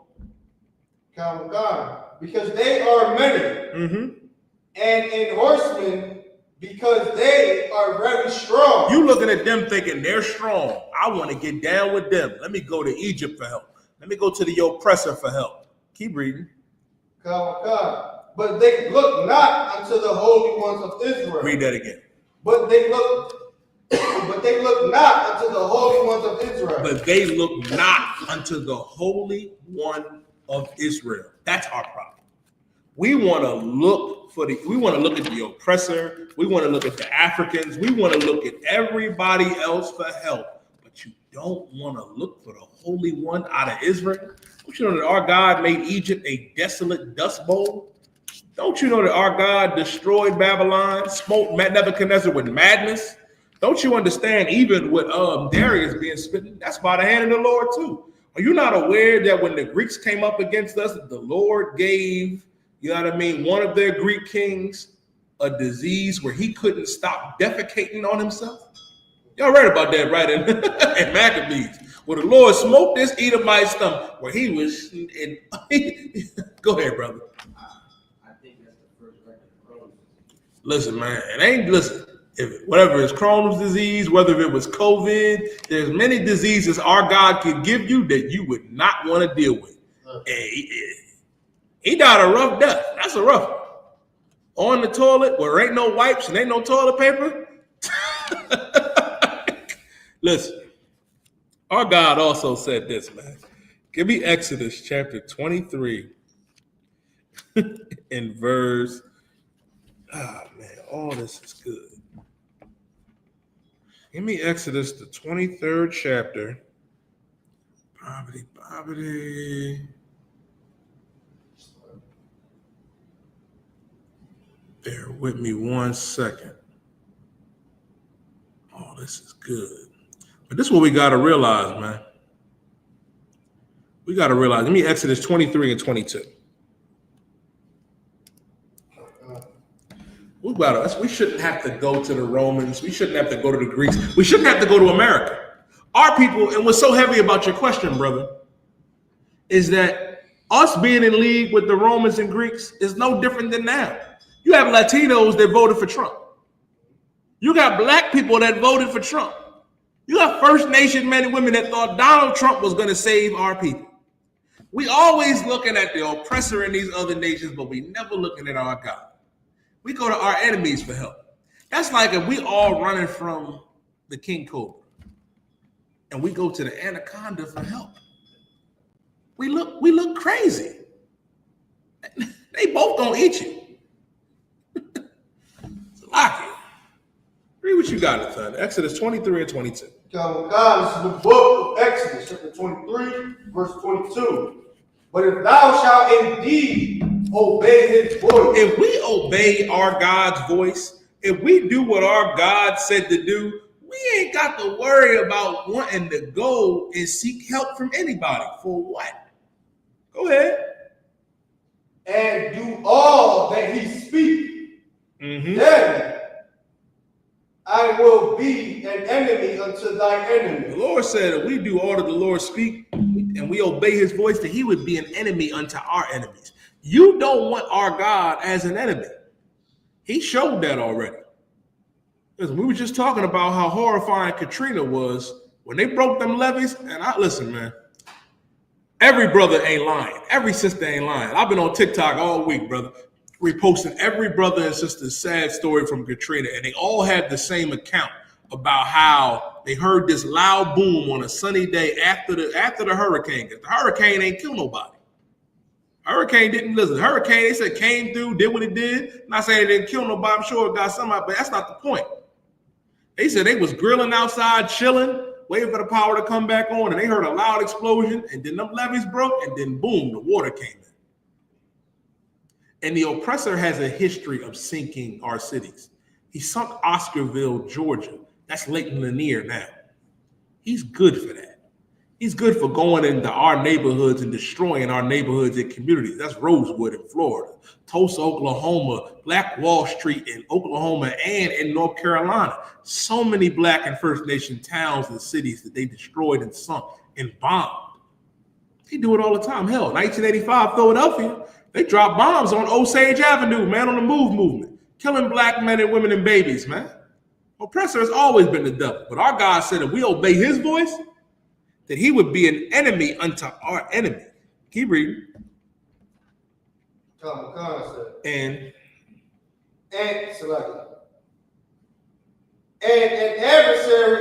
Because they are many. And in horsemen, because they are very strong. You looking at them thinking they're strong. I want to get down with them. Let me go to Egypt for help. Let me go to the oppressor for help. Keep reading. But they look not unto the holy ones of Israel. Read that again. But they look not unto the holy ones of Israel. But they look not unto the Holy One of Israel. That's our problem. We want to look at the oppressor. We want to look at the Africans. We want to look at everybody else for help. But you don't want to look for the Holy One out of Israel. Don't you know that our God made Egypt a desolate dust bowl? Don't you know that our God destroyed Babylon, smote Nebuchadnezzar with madness? Don't you understand even with Darius being smitten, that's by the hand of the Lord too. Are you not aware that when the Greeks came up against us, the Lord gave, you know what I mean, one of their Greek kings a disease where he couldn't stop defecating on himself? Y'all read about that, right? In Maccabees, where the Lord smote this Edomite stomach, where he was in. Go ahead, brother. I think that's the first record of Crohn's. Listen, man, whatever is Crohn's disease, whether it was COVID, there's many diseases our God could give you that you would not want to deal with. He died a rough death. That's a rough one. On the toilet where there ain't no wipes and ain't no toilet paper. Listen, our God also said this, man. Give me Exodus chapter 23 in verse. Ah, man, all this is good. Give me Exodus, the 23rd chapter. Poverty. Bear with me 1 second. Oh, this is good. But this is what we got to realize, man. We got to realize, let me Exodus 23 and 22. We shouldn't have to go to the Romans. We shouldn't have to go to the Greeks. We shouldn't have to go to America. Our people, and what's so heavy about your question, brother, is that us being in league with the Romans and Greeks is no different than now. You have Latinos that voted for Trump. You got black people that voted for Trump. You got First Nation men and women that thought Donald Trump was going to save our people. We always looking at the oppressor in these other nations, but we never looking at our God. We go to our enemies for help. That's like if we all running from the King Cobra and we go to the Anaconda for help. We look crazy. They both gonna eat you. So lock it. Read what you got, Nathan. Exodus 23 and 22. God, this is the book of Exodus, chapter 23, verse 22. But if thou shalt indeed obey his voice. If we obey our God's voice, if we do what our God said to do, we ain't got to worry about wanting to go and seek help from anybody. For what? Go ahead. And do all that he speak, then I will be an enemy unto thy enemy. The Lord said if we do all that the Lord speak and we obey his voice, that he would be an enemy unto our enemies. You don't want our God as an enemy. He showed that already. Listen, we were just talking about how horrifying Katrina was when they broke them levees. And listen, man, every brother ain't lying. Every sister ain't lying. I've been on TikTok all week, brother, reposting every brother and sister's sad story from Katrina. And they all had the same account about how they heard this loud boom on a sunny day after the hurricane. Because the hurricane ain't kill nobody. Hurricane didn't listen. Hurricane, they said, came through, did what it did. I'm not saying it didn't kill nobody. I'm sure it got somebody, but that's not the point. They said they was grilling outside, chilling, waiting for the power to come back on, and they heard a loud explosion, and then them levees broke, and then boom, the water came in. And the oppressor has a history of sinking our cities. He sunk Oscarville, Georgia. That's Lake Lanier now. He's good for that. He's good for going into our neighborhoods and destroying our neighborhoods and communities. That's Rosewood in Florida, Tulsa, Oklahoma, Black Wall Street in Oklahoma and in North Carolina. So many Black and First Nation towns and cities that they destroyed and sunk and bombed. They do it all the time. Hell, 1985, Philadelphia, they dropped bombs on Osage Avenue, man on the move movement, killing Black men and women and babies, man. Oppressor has always been the devil. But our God said if we obey his voice, that he would be an enemy unto our enemy. Keep reading. And an adversary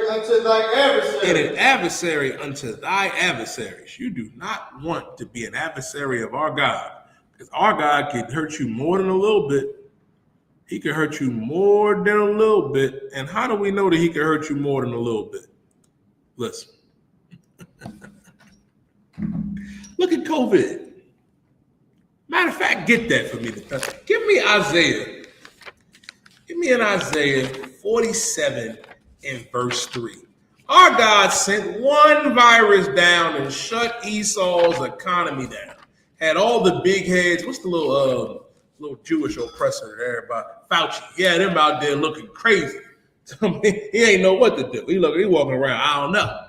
unto thy adversaries. And an adversary unto thy adversaries. You do not want to be an adversary of our God. Because our God can hurt you more than a little bit. He can hurt you more than a little bit. And how do we know that he can hurt you more than a little bit? Listen. Look at COVID. Matter of fact, get that for me. Give me Isaiah. Give me an Isaiah 47 and verse 3. Our God sent one virus down and shut Esau's economy down. Had all the big heads. What's the little Jewish oppressor there? Everybody, Fauci. Yeah, them out there looking crazy. He ain't know what to do. He walking around. I don't know.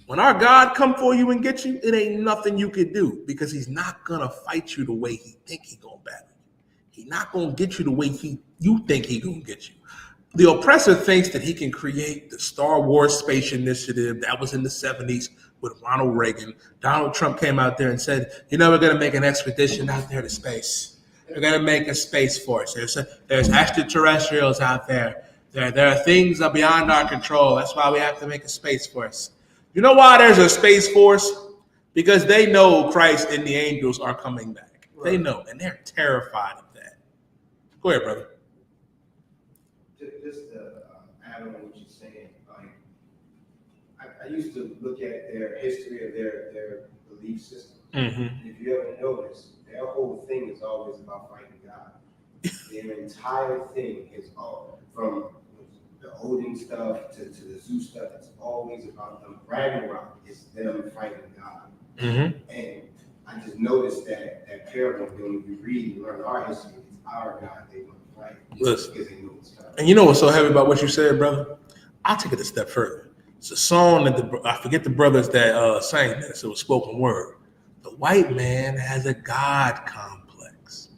When our God come for you and get you, it ain't nothing you can do because he's not going to fight you the way he think he going to battle you. He's not going to get you the way you think he going to get you. The oppressor thinks that he can create the Star Wars space initiative that was in the 70s with Ronald Reagan. Donald Trump came out there and said, we're going to make an expedition out there to space. We're going to make a space force. There's extraterrestrials out there. There are things that are beyond our control. That's why we have to make a space force. You know why there's a space force? Because they know Christ and the angels are coming back. Right. They know, and they're terrified of that. Go ahead, brother. Just to add on what you're saying, I used to look at their history of their belief system. Mm-hmm. If you ever notice, their whole thing is always about fighting God. Their entire thing is all from the olden Roman stuff to the Zeus stuff, it's always about them. Ragnarok is them fighting God. Mm-hmm. And I just noticed that parable, when you read and learn our history, it's our God they want to fight. Listen. Because they know it's coming. And you know what's so heavy about what you said, brother? I'll take it a step further. It's a song that I forget the brothers that sang this. It was spoken word. The white man has a God complex.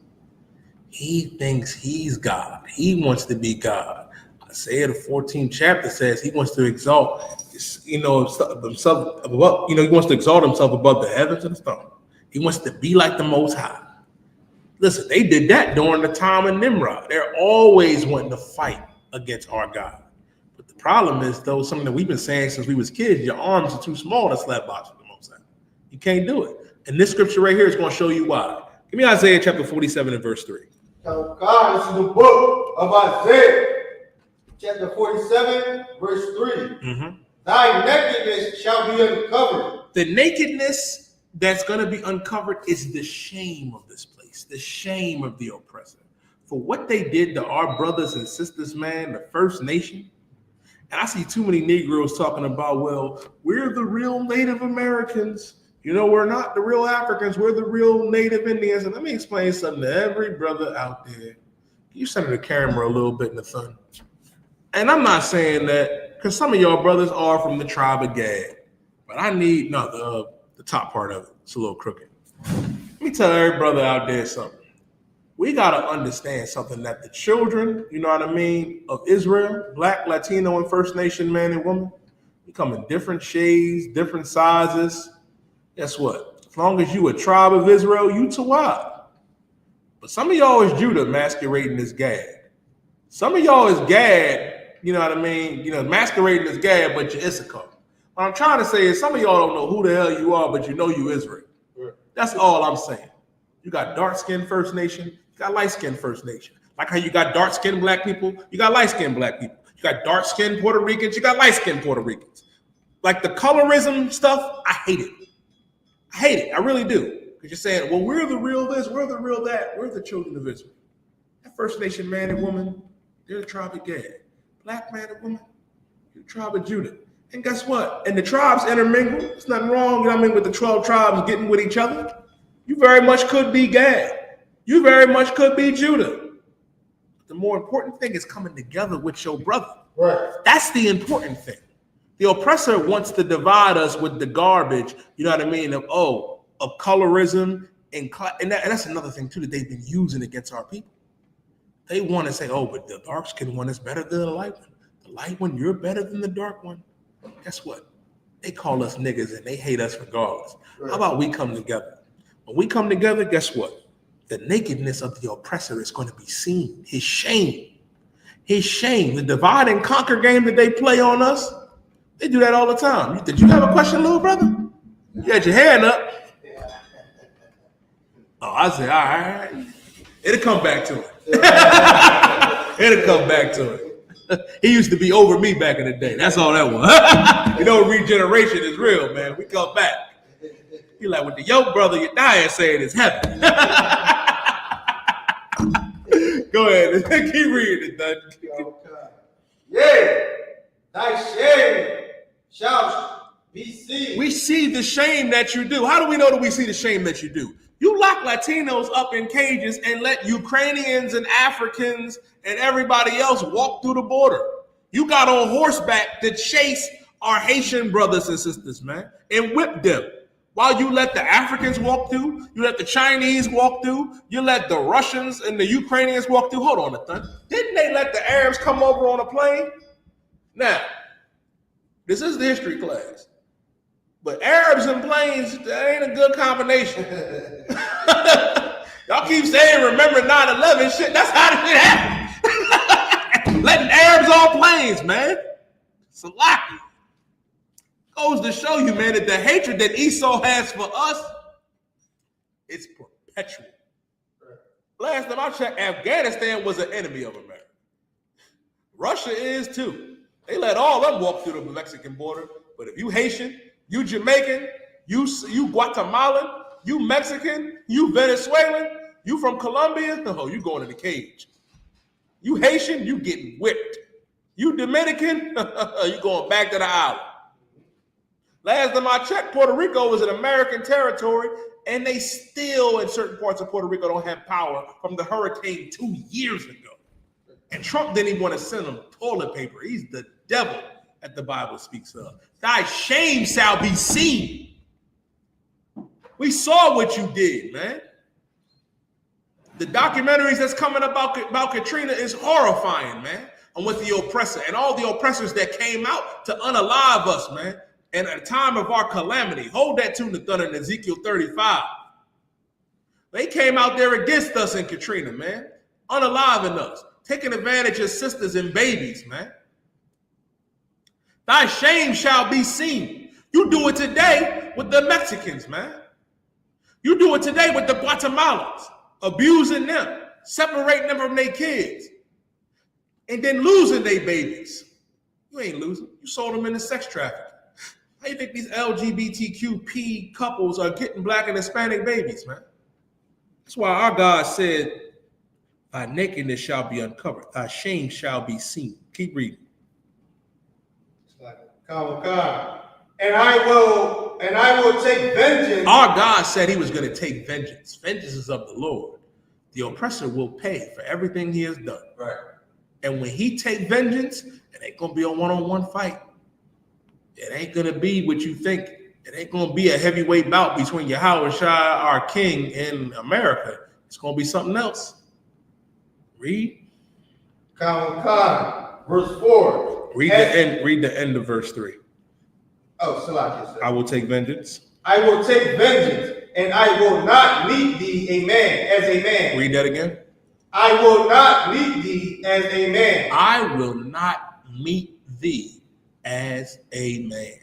He thinks he's God. He wants to be God. Isaiah the 14th chapter says he wants to exalt, himself above. He wants to exalt himself above the heavens and the stars. He wants to be like the Most High. Listen, they did that during the time of Nimrod. They're always wanting to fight against our God. But the problem is, though, something that we've been saying since we was kids, your arms are too small to slap box with the Most High. You can't do it. And this scripture right here is going to show you why. Give me Isaiah chapter 47 and verse 3. Now, God, this is the book of Isaiah, chapter 47, verse 3. Mm-hmm. Thy nakedness shall be uncovered. The nakedness that's going to be uncovered is the shame of this place, the shame of the oppressor. For what they did to our brothers and sisters, man, the First Nation. And I see too many Negroes talking about, well, we're the real Native Americans. We're not the real Africans. We're the real Native Indians. And let me explain something to every brother out there. You center the camera a little bit in the sun. And I'm not saying that because some of y'all brothers are from the tribe of Gad. But I need, the top part of it. It's a little crooked. Let me tell every brother out there something. We got to understand something that the children, of Israel, Black, Latino, and First Nation man and woman, we come in different shades, different sizes. Guess what? As long as you a tribe of Israel, you Tawad. But some of y'all is Judah masquerading as Gad. Some of y'all is Gad, masquerading as Gad, but you're Issachar. What I'm trying to say is some of y'all don't know who the hell you are, but you know you Israel. That's all I'm saying. You got dark-skinned First Nation, you got light-skinned First Nation. Like how you got dark-skinned black people, you got light-skinned black people. You got dark-skinned Puerto Ricans, you got light-skinned Puerto Ricans. Like the colorism stuff, I hate it. I hate it. I really do. Because you're saying, well, we're the real this, we're the real that. We're the children of Israel. That First Nation man and woman, they're the tribe of Gad. Black man and woman, you're the tribe of Judah. And guess what? And the tribes intermingle. There's nothing wrong, with the 12 tribes getting with each other. You very much could be Gad. You very much could be Judah. The more important thing is coming together with your brother. Right. That's the important thing. The oppressor wants to divide us with the garbage, of colorism and that's another thing too that they've been using against our people. They want to say, oh, but the dark-skinned one is better than the light one. The light one, you're better than the dark one. Guess what? They call us niggas and they hate us regardless. Right. How about we come together? When we come together, guess what? The nakedness of the oppressor is going to be seen. His shame. The divide and conquer game that they play on us. They do that all the time. Did you have a question, little brother? You had your hand up. Oh, I said, all right. It'll come back to it. It'll come back to it. He used to be over me back in the day. That's all that was. Regeneration is real, man. We come back. He like, with the yoke brother, your diet saying it's heaven. Go ahead. Keep reading it, Dutch. Yeah. Thy shame shall be seen. We see the shame that you do. How do we know that we see the shame that you do? You lock Latinos up in cages and let Ukrainians and Africans and everybody else walk through the border. You got on horseback to chase our Haitian brothers and sisters, man, and whip them. While you let the Africans walk through, you let the Chinese walk through, you let the Russians and the Ukrainians walk through. Hold on a thing. Didn't they let the Arabs come over on a plane? Now, this is the history class. But Arabs and planes, that ain't a good combination. Y'all keep saying, remember 9/11 shit. That's how the shit happened. Letting Arabs on planes, man. Salaki. Goes to show you, man, that the hatred that Esau has for us, it's perpetual. Last time I checked, Afghanistan was an enemy of America. Russia is too. They let all of them walk through the Mexican border. But if you Haitian, you Jamaican, you Guatemalan, you Mexican, you Venezuelan, you from Colombia, no, you going in the cage. You Haitian, you getting whipped. You Dominican, you going back to the island. Last time I checked, Puerto Rico was an American territory, and they still, in certain parts of Puerto Rico, don't have power from the hurricane 2 years ago. And Trump didn't even want to send them toilet paper. He's the devil that the Bible speaks of. Thy shame shall be seen. We saw what you did, man. The documentaries that's coming about Katrina is horrifying, man. And with the oppressor and all the oppressors that came out to unalive us, man. And at a time of our calamity, hold that tune to thunder in Ezekiel 35. They came out there against us in Katrina, man. Unaliving us, taking advantage of sisters and babies, man. Thy shame shall be seen. You do it today with the Mexicans, man. You do it today with the Guatemalans, abusing them, separating them from their kids, and then losing their babies. You ain't losing. You sold them into sex trafficking. How you think these LGBTQP couples are getting black and Hispanic babies, man? That's why our God said, thy nakedness shall be uncovered, thy shame shall be seen. Keep reading. It's like, and I will take vengeance. Our God said he was going to take vengeance. Vengeance is of the Lord. The oppressor will pay for everything he has done. Right. And when he take vengeance, it ain't going to be a one-on-one fight. It ain't going to be what you think. It ain't going to be a heavyweight bout between YAHUSHA, our king, and America. It's going to be something else. Read. Verse 4. Read the end of verse 3. Oh, Salaki. I will take vengeance. I will take vengeance, and I will not meet thee a man as a man. Read that again. I will not meet thee as a man. I will not meet thee as a man.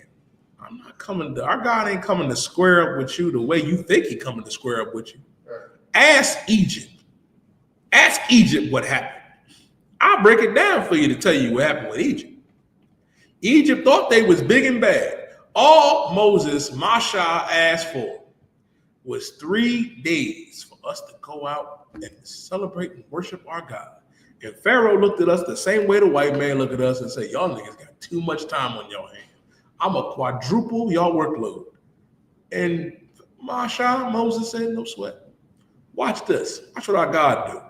I'm not coming to, our God ain't coming to square up with you the way you think he coming to square up with you. Right. Ask Egypt. Ask Egypt what happened. I'll break it down for you to tell you what happened with Egypt. Egypt thought they was big and bad. All Moses, Masha, asked for was 3 days for us to go out and celebrate and worship our God. And Pharaoh looked at us the same way the white man looked at us and said, y'all niggas got too much time on your hands. I'm a quadruple y'all workload. And Masha, Moses said, no sweat. Watch this. Watch what our God do.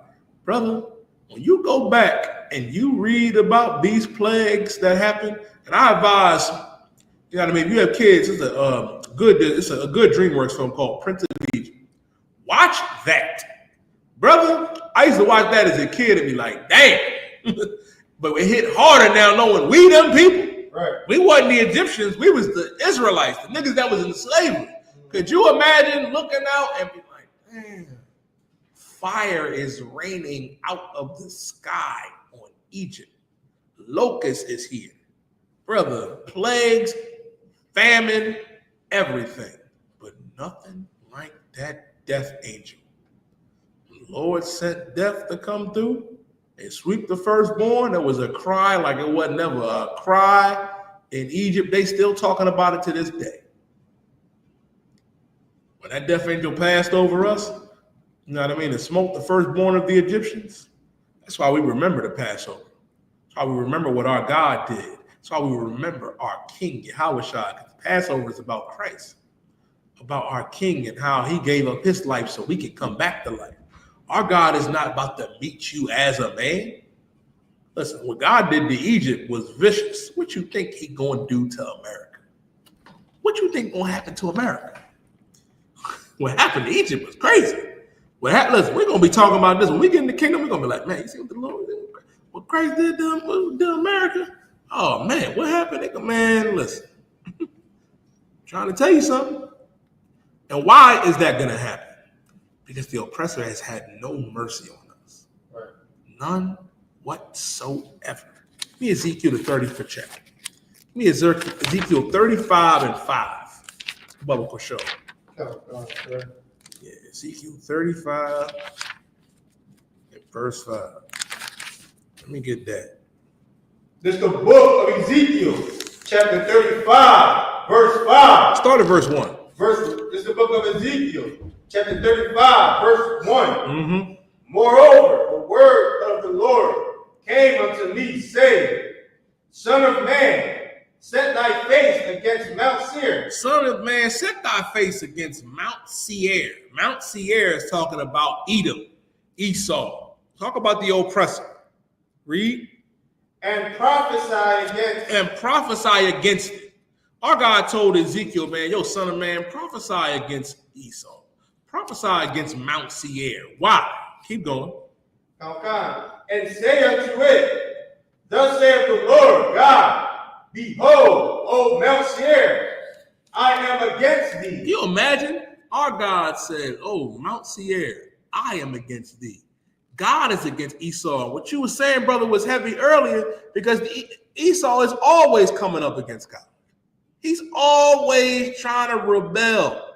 Brother, when you go back and you read about these plagues that happen, and I advise, you know what I mean? If you have kids, it's a good DreamWorks film called Prince of Egypt. Watch that. Brother, I used to watch that as a kid and be like, damn. But it hit harder now knowing we them people. Right. We wasn't the Egyptians, we was the Israelites, the niggas that was in slavery. Could you imagine looking out and be like, damn, fire is raining out of the sky on Egypt. Locust is here. Brother, plagues, famine, everything, but nothing like that death angel. The Lord sent death to come through and sweep the firstborn. There was a cry like it wasn't never a cry in Egypt. They still talking about it to this day. When that death angel passed over us, you know what I mean, and smoked the firstborn of the Egyptians, that's why we remember the Passover. That's why we remember what our God did. That's why we remember our King, YAHUSHA, because the Passover is about Christ, about our King and how he gave up his life so we could come back to life. Our God is not about to meet you as a man. Listen, what God did to Egypt was vicious. What you think he gonna do to America? What you think gonna happen to America? What happened to Egypt was crazy. What happened? Listen, we're gonna be talking about this when we get in the kingdom. We're gonna be like, man, you see what the Lord did? What Christ did to America? Oh man, what happened? Man, listen. Trying to tell you something. And why is that gonna happen? Because the oppressor has had no mercy on us. Right. None whatsoever. Give me Ezekiel the 35th chapter. Give me Ezekiel 35 and 5. Biblical show. Right. Yeah, Ezekiel 35 and verse 5. Let me get that. This is the book of Ezekiel, chapter 35, verse 5. Start at verse 1. This is the book of Ezekiel, chapter 35, verse 1. Mm-hmm. Moreover, the word of the Lord came unto me, saying, Son of man, set thy face against Mount Seir. Son of man, set thy face against Mount Seir. Mount Seir is talking about Edom, Esau. Talk about the oppressor. Read. And prophesy against it. Our God told Ezekiel, man, yo, son of man, prophesy against Esau. Prophesy against Mount Seir. Why? Keep going. And say unto it, thus saith the Lord God, behold, O Mount Seir, I am against thee. Can you imagine? Our God said, oh, Mount Seir, I am against thee. God is against Esau. What you were saying, brother, was heavy earlier because Esau is always coming up against God. He's always trying to rebel.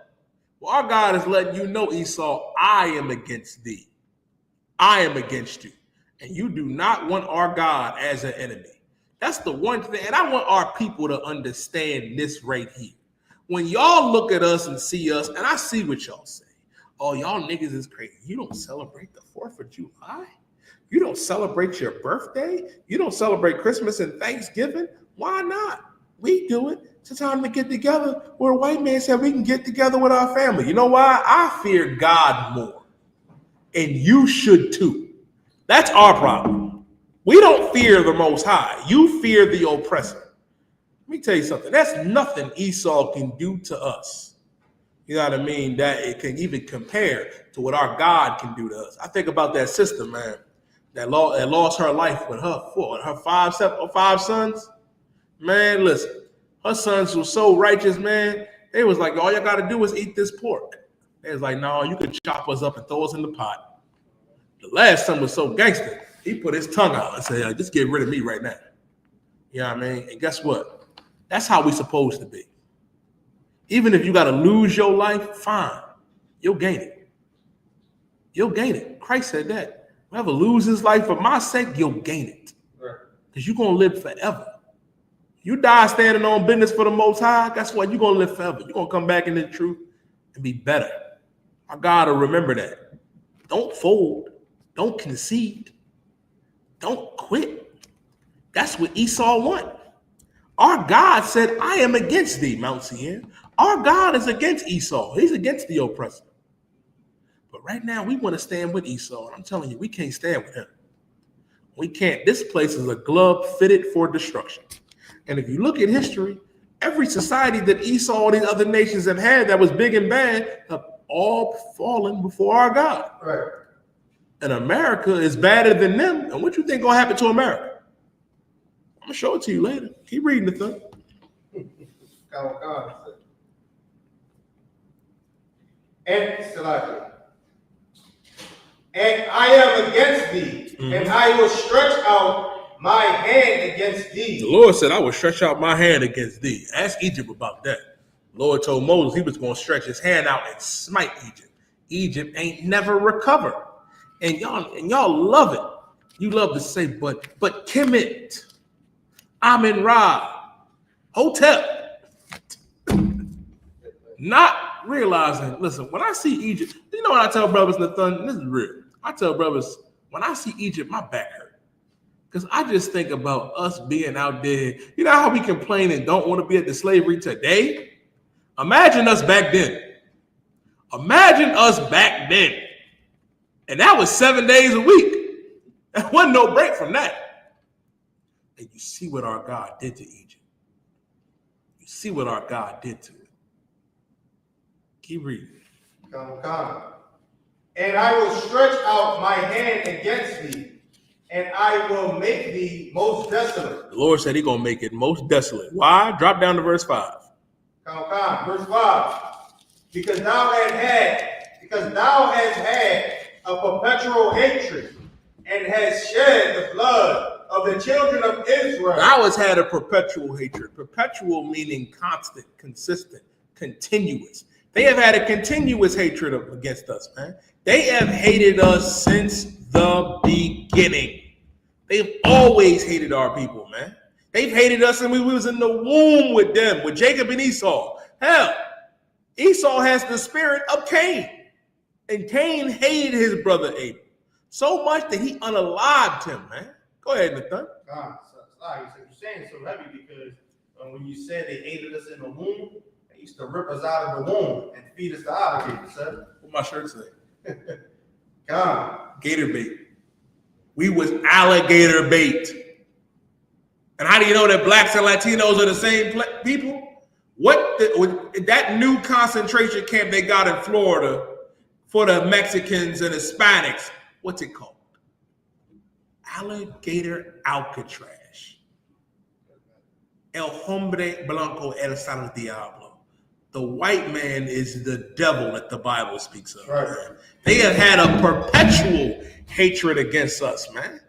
Well, our God is letting you know, Esau, I am against thee. I am against you. And you do not want our God as an enemy. That's the one thing. And I want our people to understand this right here. When y'all look at us and see us, and I see what y'all say. Oh, y'all niggas is crazy. You don't celebrate the 4th of July? You don't celebrate your birthday? You don't celebrate Christmas and Thanksgiving? Why not? We do it. It's a time to get together where a white man said we can get together with our family. You know why? I fear God more. And you should too. That's our problem. We don't fear the Most High. You fear the oppressor. Let me tell you something. That's nothing Esau can do to us. You know what I mean? That it can even compare to what our God can do to us. I think about that sister, man, that lost her life with her five sons. Man, listen, her sons were so righteous, man. They was like, all you got to do is eat this pork. They was like, no, you could chop us up and throw us in the pot. The last son was so gangster, he put his tongue out and said, just get rid of me right now. You know what I mean? And guess what? That's how we supposed to be. Even if you got to lose your life, fine. You'll gain it. You'll gain it. Christ said that. Whoever loses his life for my sake, you'll gain it. Because you're going to live forever. You die standing on business for the Most High, guess what? You're going to live forever. You're going to come back into the truth and be better. I got to remember that. Don't fold. Don't concede. Don't quit. That's what Esau wants. Our God said, I am against thee, Mount Seir. Our God is against Esau. He's against the oppressor. But right now, we want to stand with Esau. And I'm telling you, we can't stand with him. We can't. This place is a glove fitted for destruction. And if you look at history, every society that Esau and these other nations have had that was big and bad have all fallen before our God. Right. And America is badder than them. And what you think gonna happen to America? I'm gonna show it to you later. Keep reading the thing. And I am against thee, and I will stretch out my hand against thee. The Lord said, I will stretch out my hand against thee. Ask Egypt about that. The Lord told Moses he was going to stretch his hand out and smite Egypt. Egypt ain't never recovered. And y'all love it. You love to say, but Kemet, Amin Ra, Hotep. Not realizing, listen, when I see Egypt, you know what I tell brothers in the thunder? This is real. I tell brothers, when I see Egypt, my back hurt. Because I just think about us being out there. You know how we complain and don't want to be at the slavery today? Imagine us back then. Imagine us back then. And that was 7 days a week. There wasn't no break from that. And you see what our God did to Egypt. You see what our God did to it. Keep reading. And I will stretch out my hand against thee, and I will make thee most desolate. The Lord said he's going to make it most desolate. Why? Drop down to verse 5. Verse 5. Because thou hast had a perpetual hatred, and has shed the blood of the children of Israel. Thou hast had a perpetual hatred. Perpetual meaning constant, consistent, continuous. They have had a continuous hatred against us, man. They have hated us since the beginning. They've always hated our people, man. They've hated us and we was in the womb with them, with Jacob and Esau. Hell, Esau has the spirit of Cain. And Cain hated his brother Abel so much that he unalived him, man. Go ahead, Nathan. sorry, so you're saying so heavy because when you said they aided us in the womb, they used to rip us out of the womb and feed us to alligators, son. What my shirt say? God. Gator bait. We was alligator bait. And how do you know that blacks and Latinos are the same people? That new concentration camp they got in Florida for the Mexicans and Hispanics, what's it called? Alligator Alcatraz. El hombre blanco el San Diablo. The white man is the devil that the Bible speaks of. Right. Man. They have had a perpetual hatred against us, man.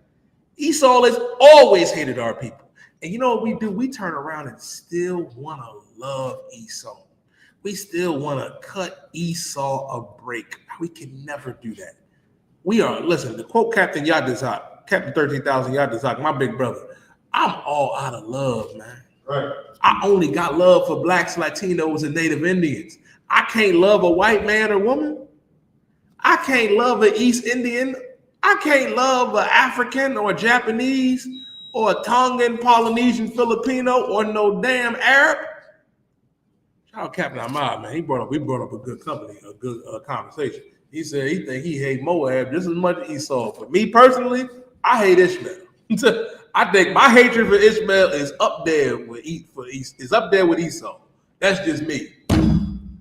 Esau has always hated our people. And you know what we do? We turn around and still want to love Esau. We still want to cut Esau a break. We can never do that. We are, listen, to quote Captain YAHUSHUA, Captain 13,000 YAHUSHUA, my big brother, I'm all out of love, man. Right. I only got love for blacks, Latinos, and Native Indians. I can't love a white man or woman. I can't love an East Indian. I can't love an African or a Japanese or a Tongan, Polynesian, Filipino, or no damn Arab. Shout out Captain Ahmad, man. We brought up a good company, a good conversation. He said he think he hate Moab just as much as Esau. For me personally, I hate Ishmael. I think my hatred for Ishmael is up there with Esau. That's just me.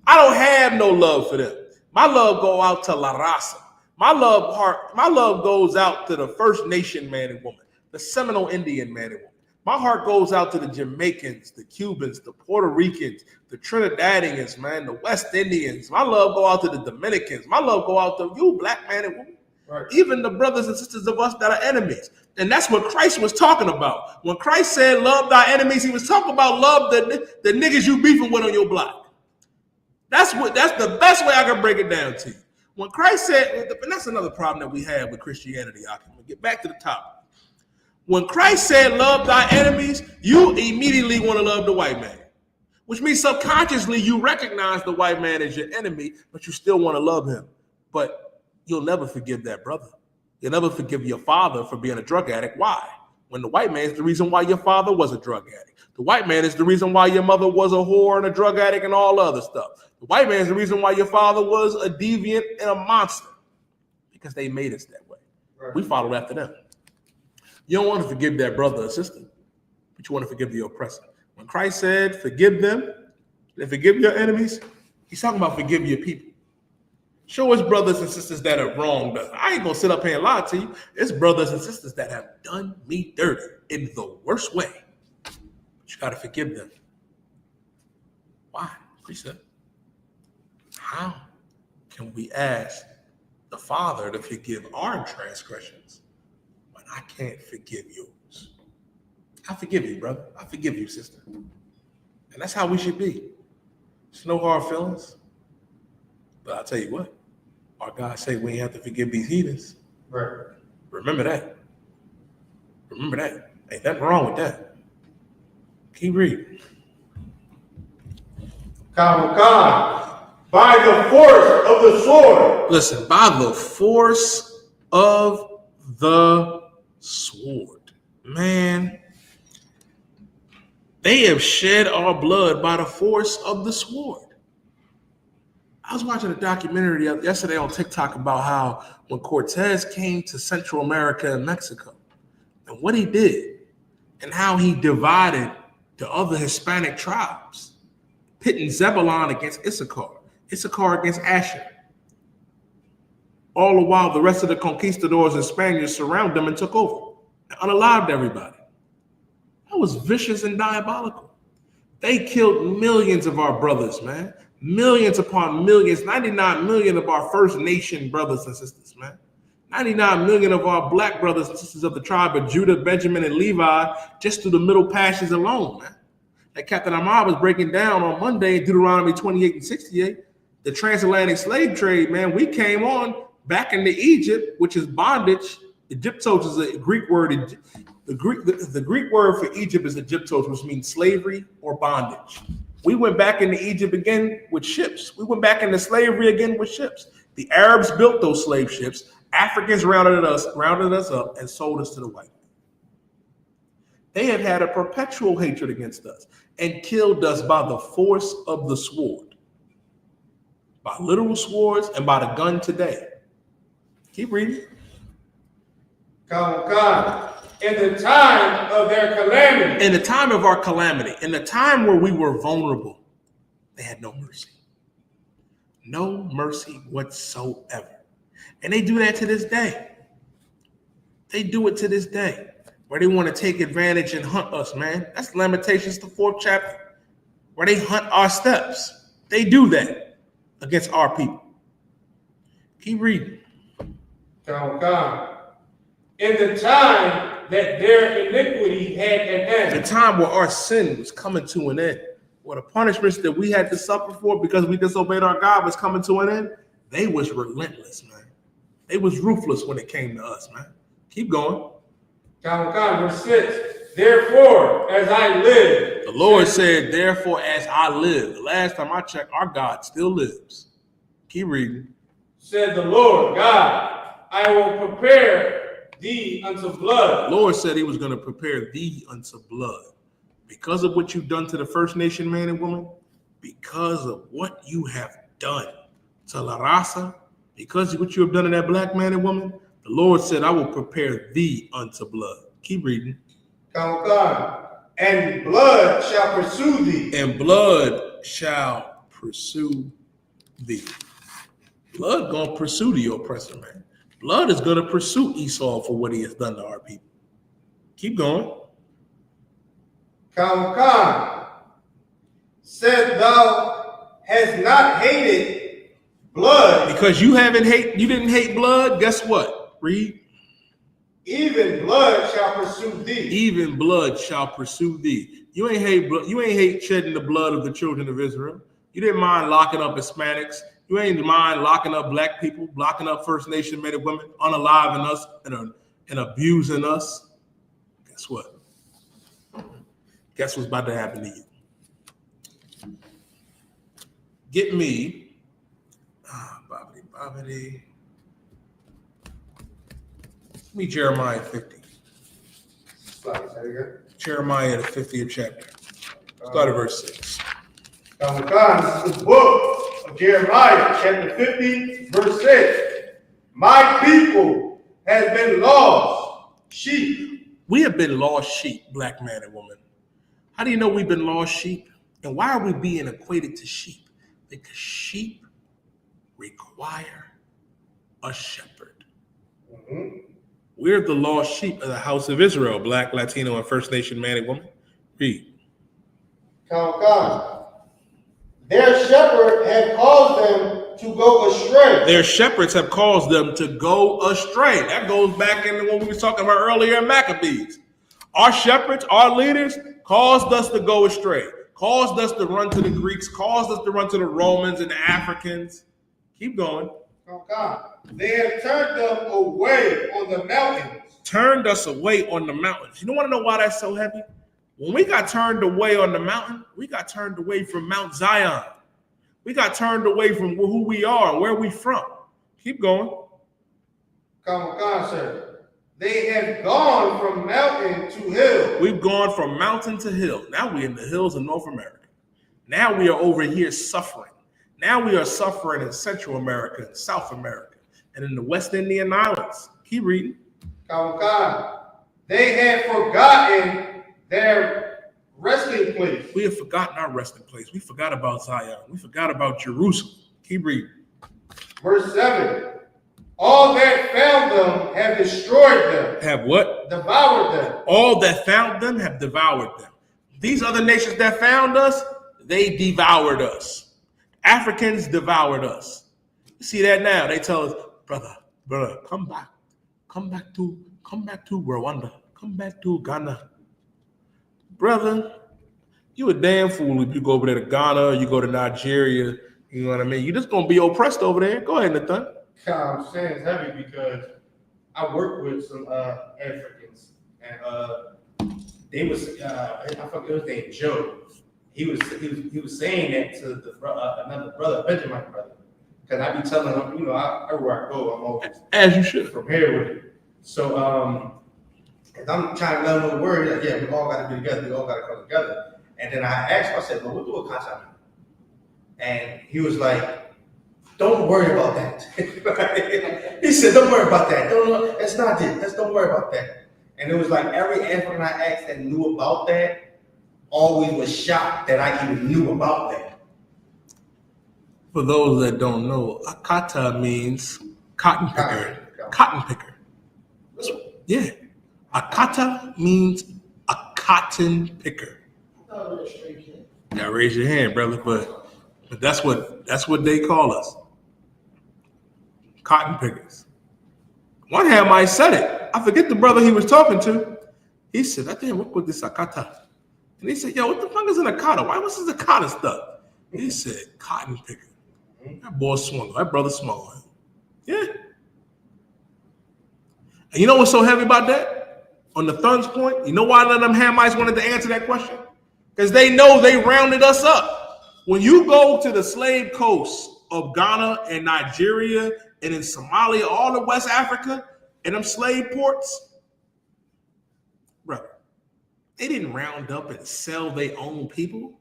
I don't have no love for them. My love go out to La Raza. My love goes out to the First Nation man and woman, the Seminole Indian man and woman. My heart goes out to the Jamaicans, the Cubans, the Puerto Ricans, the Trinidadians, man, the West Indians. My love go out to the Dominicans. My love go out to you, black man and woman. Right. Even the brothers and sisters of us that are enemies. And that's what Christ was talking about. When Christ said, love thy enemies, he was talking about love the niggas you beefing with on your block. That's the best way I can break it down to you. When Christ said, and that's another problem that we have with Christianity. I can get back to the topic. When Christ said, love thy enemies, you immediately want to love the white man, which means subconsciously you recognize the white man as your enemy, but you still want to love him. But you'll never forgive that brother. You'll never forgive your father for being a drug addict. Why? When the white man is the reason why your father was a drug addict. The white man is the reason why your mother was a whore and a drug addict and all other stuff. The white man is the reason why your father was a deviant and a monster, because they made us that way. Right. We followed after them. You don't want to forgive that brother or sister, but you want to forgive the oppressor. When Christ said, forgive them and forgive your enemies, he's talking about forgive your people. Show us brothers and sisters that have wronged us. I ain't going to sit up here and lie to you. It's brothers and sisters that have done me dirty in the worst way. But you got to forgive them. Why? Precept. How can we ask the Father to forgive our transgressions when I can't forgive yours? I forgive you, brother. I forgive you, sister. And that's how we should be. There's no hard feelings. But I'll tell you what, our God say we ain't have to forgive these heathens. Right. Remember that. Remember that. Ain't nothing wrong with that. Keep reading. By the force of the sword. Listen, by the force of the sword. Man, they have shed our blood by the force of the sword. I was watching a documentary yesterday on TikTok about how when Cortez came to Central America and Mexico and what he did and how he divided the other Hispanic tribes, pitting Zebulon against Issachar, Issachar against Asher. All the while, the rest of the conquistadors and Spaniards surrounded them and took over and unalived everybody. That was vicious and diabolical. They killed millions of our brothers, man. Millions upon millions, 99 million of our First Nation brothers and sisters, man. 99 million of our black brothers and sisters of the tribe of Judah, Benjamin, and Levi, just through the Middle Passage alone, man. Like Captain Ahmad was breaking down on Monday, Deuteronomy 28 and 68, the transatlantic slave trade, man. We came on back into Egypt, which is bondage. Egyptos is a Greek word. The Greek word for Egypt is Egyptos, which means slavery or bondage. We went back into Egypt again with ships. We went back into slavery again with ships. The Arabs built those slave ships. Africans rounded us up and sold us to the white man. They have had a perpetual hatred against us and killed us by the force of the sword, by literal swords and by the gun today. Keep reading. In the time of their calamity. In the time of our calamity, in the time where we were vulnerable, they had no mercy. No mercy whatsoever. And they do that to this day. They do it to this day, where they want to take advantage and hunt us, man. That's Lamentations, the 4th chapter, where they hunt our steps. They do that against our people. Keep reading. In the time that their iniquity had an end. The time where our sin was coming to an end, where the punishments that we had to suffer for because we disobeyed our God was coming to an end, they was relentless, man. They was ruthless when it came to us, man. Keep going. Verse 6. Therefore, as I live. The Lord said, therefore, as I live. The last time I checked, our God still lives. Keep reading. Said the Lord God, I will prepare thee unto blood. The Lord said he was going to prepare thee unto blood. Because of what you've done to the First Nation man and woman, because of what you have done to La Raza, because of what you have done to that black man and woman, the Lord said, I will prepare thee unto blood. Keep reading. And blood shall pursue thee. And blood shall pursue thee. Blood gonna pursue the oppressor, man. Blood is gonna pursue Esau for what he has done to our people. Keep going. Said thou hast not hated blood. Because you didn't hate blood, guess what? Read. Even blood shall pursue thee. Even blood shall pursue thee. You ain't hate shedding the blood of the children of Israel. You didn't mind locking up Hispanics. You ain't mind locking up black people, locking up First Nation men and women, unaliving us and abusing us. Guess what? Guess what's about to happen to you? Get me, Give me Jeremiah 50. Jeremiah, the 50th chapter. Start at verse 6. This is the book of Jeremiah, chapter 50, verse 6. My people has been lost sheep. We have been lost sheep, black man and woman. How do you know we've been lost sheep? And why are we being equated to sheep? Because sheep require a shepherd. We're the lost sheep of the house of Israel, black, Latino, and First Nation man and woman. Read. Their shepherd had caused them to go astray. Their shepherds have caused them to go astray. That goes back into what we were talking about earlier in Maccabees. Our shepherds, our leaders, caused us to go astray, caused us to run to the Greeks, caused us to run to the Romans and the Africans. Keep going. They have turned them away on the mountains. Turned us away on the mountains. You don't want to know why that's so heavy? When we got turned away on the mountain, we got turned away from Mount Zion. We got turned away from who we are and where we from. Keep going. Sir. They have gone from mountain to hill. We've gone from mountain to hill. Now we're in the hills of North America. Now we are over here suffering. Now we are suffering in Central America and South America and in the West Indian Islands. Keep reading. They have forgotten their resting place. We have forgotten our resting place. We forgot about Zion. We forgot about Jerusalem. Keep reading. Verse 7. All that found them have destroyed them. Have what? Devoured them. All that found them have devoured them. These other nations that found us, they devoured us. Africans devoured us. You see that now? They tell us, brother, come back to Rwanda, come back to Ghana. Brother, you a damn fool if you go over there to Ghana, you go to Nigeria, you know what I mean? You're just gonna be oppressed over there. Go ahead, Nathan. I'm saying it's heavy because I work with some Africans, and they was I forget his name, Joe. He was saying that to the another brother, Benjamin brother, because I be telling him, everywhere I go, I'm always as you should prepared with it. So Because I'm trying to let them know the word. Like, yeah, we all got to be together. We all got to come together. And then I asked him, I said, well, what do a kata mean? And he was like, don't worry about that. He said, don't worry about that. That's not it. Don't worry about that. And it was like every African I asked that knew about that always was shocked that I even knew about that. For those that don't know, a kata means cotton picker. Cotton picker. Yeah. A kata means a cotton picker. Yeah, raise your hand, brother. But that's what they call us. Cotton pickers. One Hamite said it. I forget the brother he was talking to. He said, I didn't work with this akata. And he said, yo, what the fuck is an akata? Why was this akata stuff? He said, cotton picker. That boy swung. That brother swung. Yeah. And you know what's so heavy about that? On the Thun's point, you know why none of them Hamites wanted to answer that question? Because they know they rounded us up. When you go to the slave coast of Ghana and Nigeria and in Somalia, all of West Africa, and them slave ports, brother, they didn't round up and sell their own people.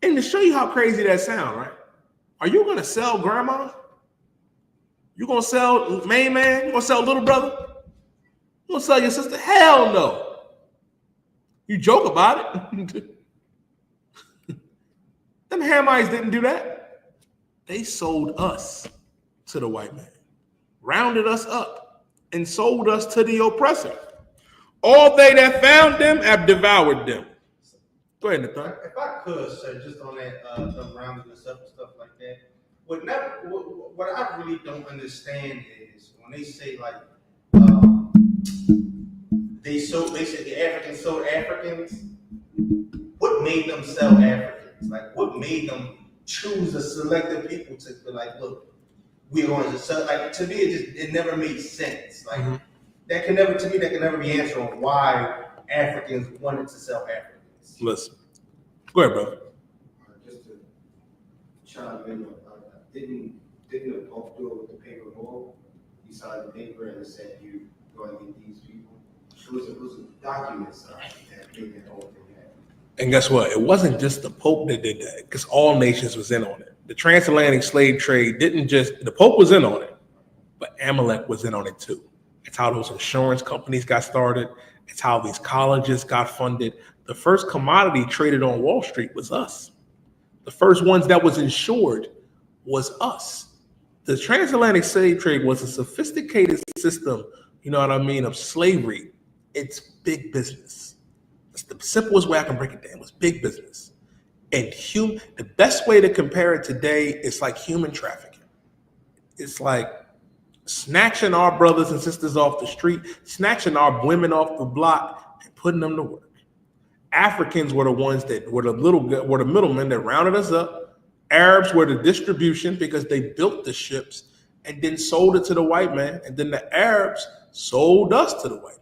And to show you how crazy that sounds, right? Are you going to sell grandma? You going to sell main man? You going to sell little brother? You going to sell your sister? Hell no. You joke about it. Them Hamites didn't do that. They sold us to the white man, rounded us up, and sold us to the oppressor. All they that found them have devoured them. Go ahead, Nathan. If I could, sir, just on that rounding us up and stuff like that, what I really don't understand is when they say like they said the Africans sold Africans. What made them sell Africans? Like what made them choose a selected people to be like, look, we're going to sell? Like to me, it never made sense. Like that can never be answered on why Africans wanted to sell Africans. Listen, go ahead, brother. Just to chime in, didn't the Pope do it with the paper roll? He signed the paper and said, "You go and get these people." It was a document signed that made that whole thing happen. And guess what? It wasn't just the Pope that did that, because all nations was in on it. The transatlantic slave trade didn't just, the Pope was in on it, but Amalek was in on it too. It's how those insurance companies got started. It's how these colleges got funded. The first commodity traded on Wall Street was us. The first ones that was insured was us. The transatlantic slave trade was a sophisticated system, you know what I mean, of slavery. It's big business. It's the simplest way I can break it down. It's big business. And the best way to compare it today is like human trafficking. It's like snatching our brothers and sisters off the street, snatching our women off the block, and putting them to work. Africans were the ones that were the middlemen that rounded us up. Arabs were the distribution because they built the ships and then sold it to the white man. And then the Arabs sold us to the white man.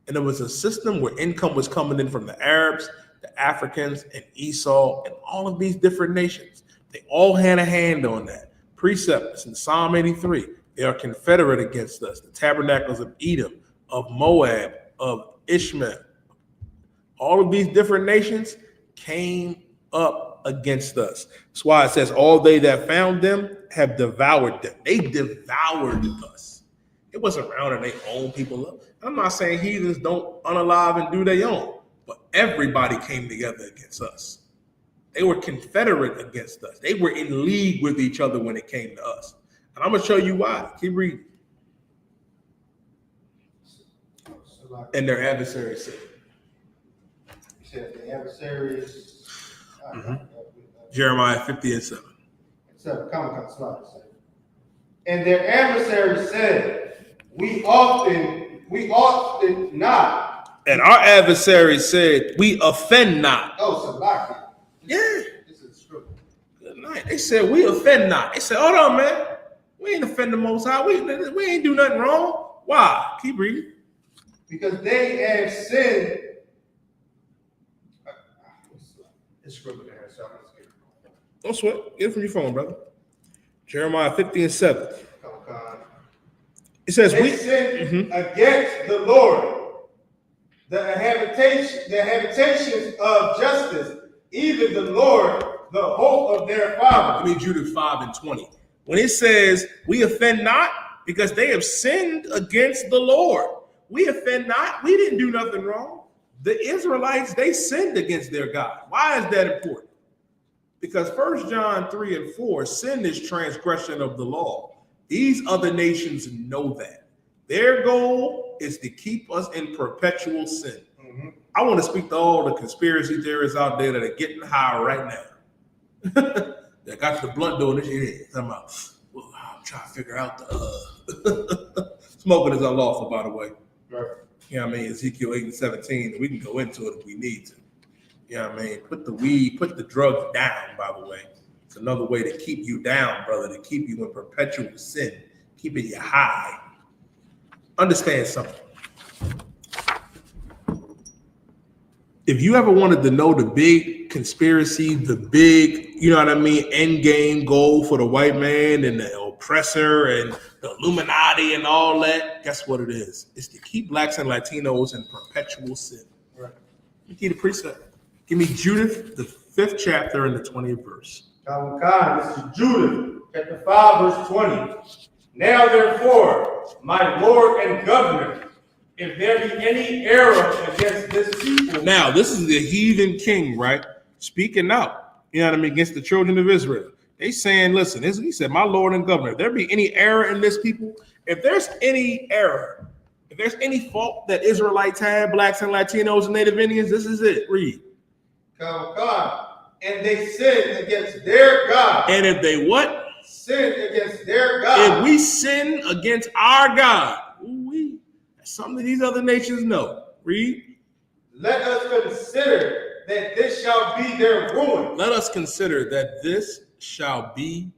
And it was a system where income was coming in from the Arabs, the Africans, and Esau, and all of these different nations. They all had a hand on that. Precepts in Psalm 83, they are confederate against us. The tabernacles of Edom, of Moab, of Ishmael. All of these different nations came up against us. That's why it says, all they that found them have devoured them. They devoured us. It wasn't rounding their own people up. I'm not saying heathens don't unalive and do their own, but everybody came together against us. They were confederate against us. They were in league with each other when it came to us. And I'm going to show you why. Keep reading. And their adversaries said. You said the adversaries. Jeremiah 50:7. And their adversaries said, we often not. And our adversaries said, we offend not. Oh, Salaki. Yeah. This is true. Good night. They said, we offend not. They said, hold on, man. We ain't offend the Most High. We ain't do nothing wrong. Why? Keep reading. Because they have sinned. It's scribbled in here, so I'm just kidding. Don't sweat. Get it from your phone, brother. Jeremiah 50:7. It says they we sinned against the Lord, the habitations of justice, even the Lord, the hope of their fathers. I mean Judah 5:20. When it says we offend not because they have sinned against the Lord. We offend not. We didn't do nothing wrong. The Israelites, they sinned against their God. Why is that important? Because 1 John 3:4, sin is transgression of the law. These other nations know that. Their goal is to keep us in perpetual sin. I want to speak to all the conspiracy theorists out there that are getting high right now. That got the blunt doing this shit. Talking about, well, I'm trying to figure out the smoking is unlawful, by the way. Right. You know what I mean? Ezekiel 8:17. We can go into it if we need to. You know what I mean? Put the weed, put the drugs down, by the way. It's another way to keep you down, brother, to keep you in perpetual sin, keeping you high. Understand something. If you ever wanted to know the big conspiracy, the big, you know what I mean, end game goal for the white man and the oppressor and the Illuminati and all that, guess what it is? It's to keep blacks and Latinos in perpetual sin. Right. Give me the precept. Give me Judith, the 5th chapter and the 20th verse. This is Judah, chapter 5, verse 20. Now therefore, my Lord and Governor, if there be any error against this people. Now, this is the heathen king, right? Speaking out, you know what I mean, against the children of Israel. They saying, listen, he said, my Lord and Governor, if there be any error in this people, if there's any error, if there's any fault that Israelites had, blacks and Latinos and Native Indians, this is it. Read. And they sinned against their God. And if they what? Sin against their God. If we sin against our God, that's something that these other nations know. Read. Let us consider that this shall be their ruin. Let us consider that this shall be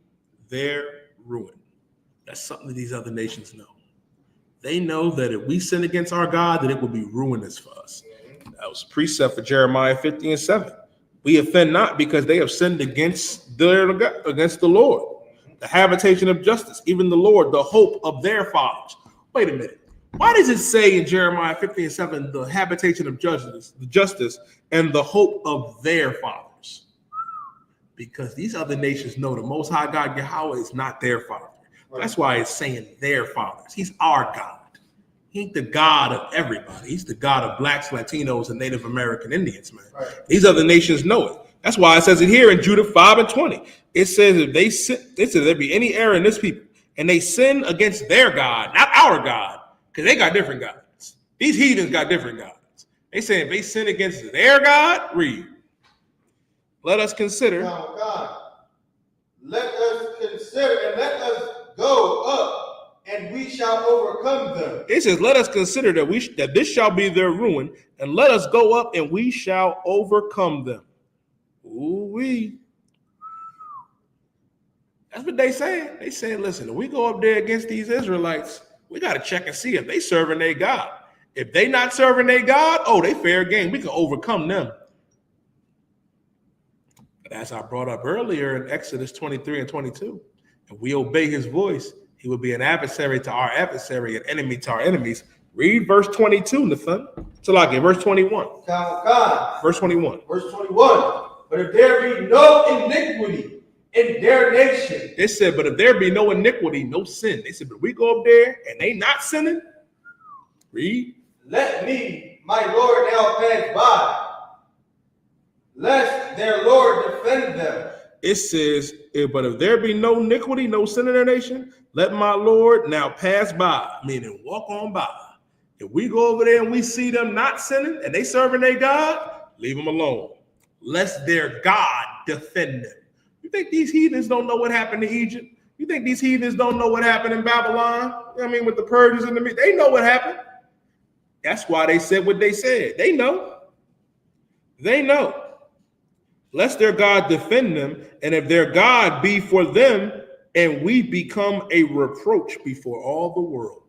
their ruin. That's something that these other nations know. They know that if we sin against our God, that it will be ruinous for us. That was a precept for Jeremiah 50:7. We offend not because they have sinned against the Lord, the habitation of justice, even the Lord, the hope of their fathers. Wait a minute. Why does it say in Jeremiah 50:7, the habitation of justice, the justice, and the hope of their fathers? Because these other nations know the Most High God, Yahweh, is not their father. That's why it's saying their fathers. He's our God. He ain't the God of everybody. He's the God of blacks, Latinos, and Native American Indians, man. Right. These other nations know it. That's why it says it here in Judah 5:20. It says if they sin, it says there be any error in this people, and they sin against their God, not our God, because they got different gods. These heathens got different gods. They say if they sin against their God, read. Let us consider. God. Let us consider and let us go up, and we shall overcome them. It says, let us consider that this shall be their ruin, and let us go up and we shall overcome them. Ooh-wee. That's what they say. They say, listen, if we go up there against these Israelites, we got to check and see if they serving their God. If they not serving their God, oh, they fair game. We can overcome them. But as I brought up earlier in Exodus 23:22, if we obey his voice, he will be an adversary to our adversary, an enemy to our enemies. Read verse 22, Nathan. Salaki, verse 21. Verse 21. Verse 21. But if there be no iniquity in their nation. They said, but if there be no iniquity, no sin. They said, but we go up there and they not sinning. Read. Let me, my Lord, now pass by, lest their Lord defend them. It says, but if there be no iniquity, no sin in their nation, let my Lord now pass by, meaning walk on by. If we go over there and we see them not sinning and they serving their God, leave them alone, lest their God defend them. You think these heathens don't know what happened to Egypt? You think these heathens don't know what happened in Babylon? You know what I mean, with the Persians and they know what happened. That's why they said what they said. They know. They know. Lest their God defend them, and if their God be for them, and we become a reproach before all the world.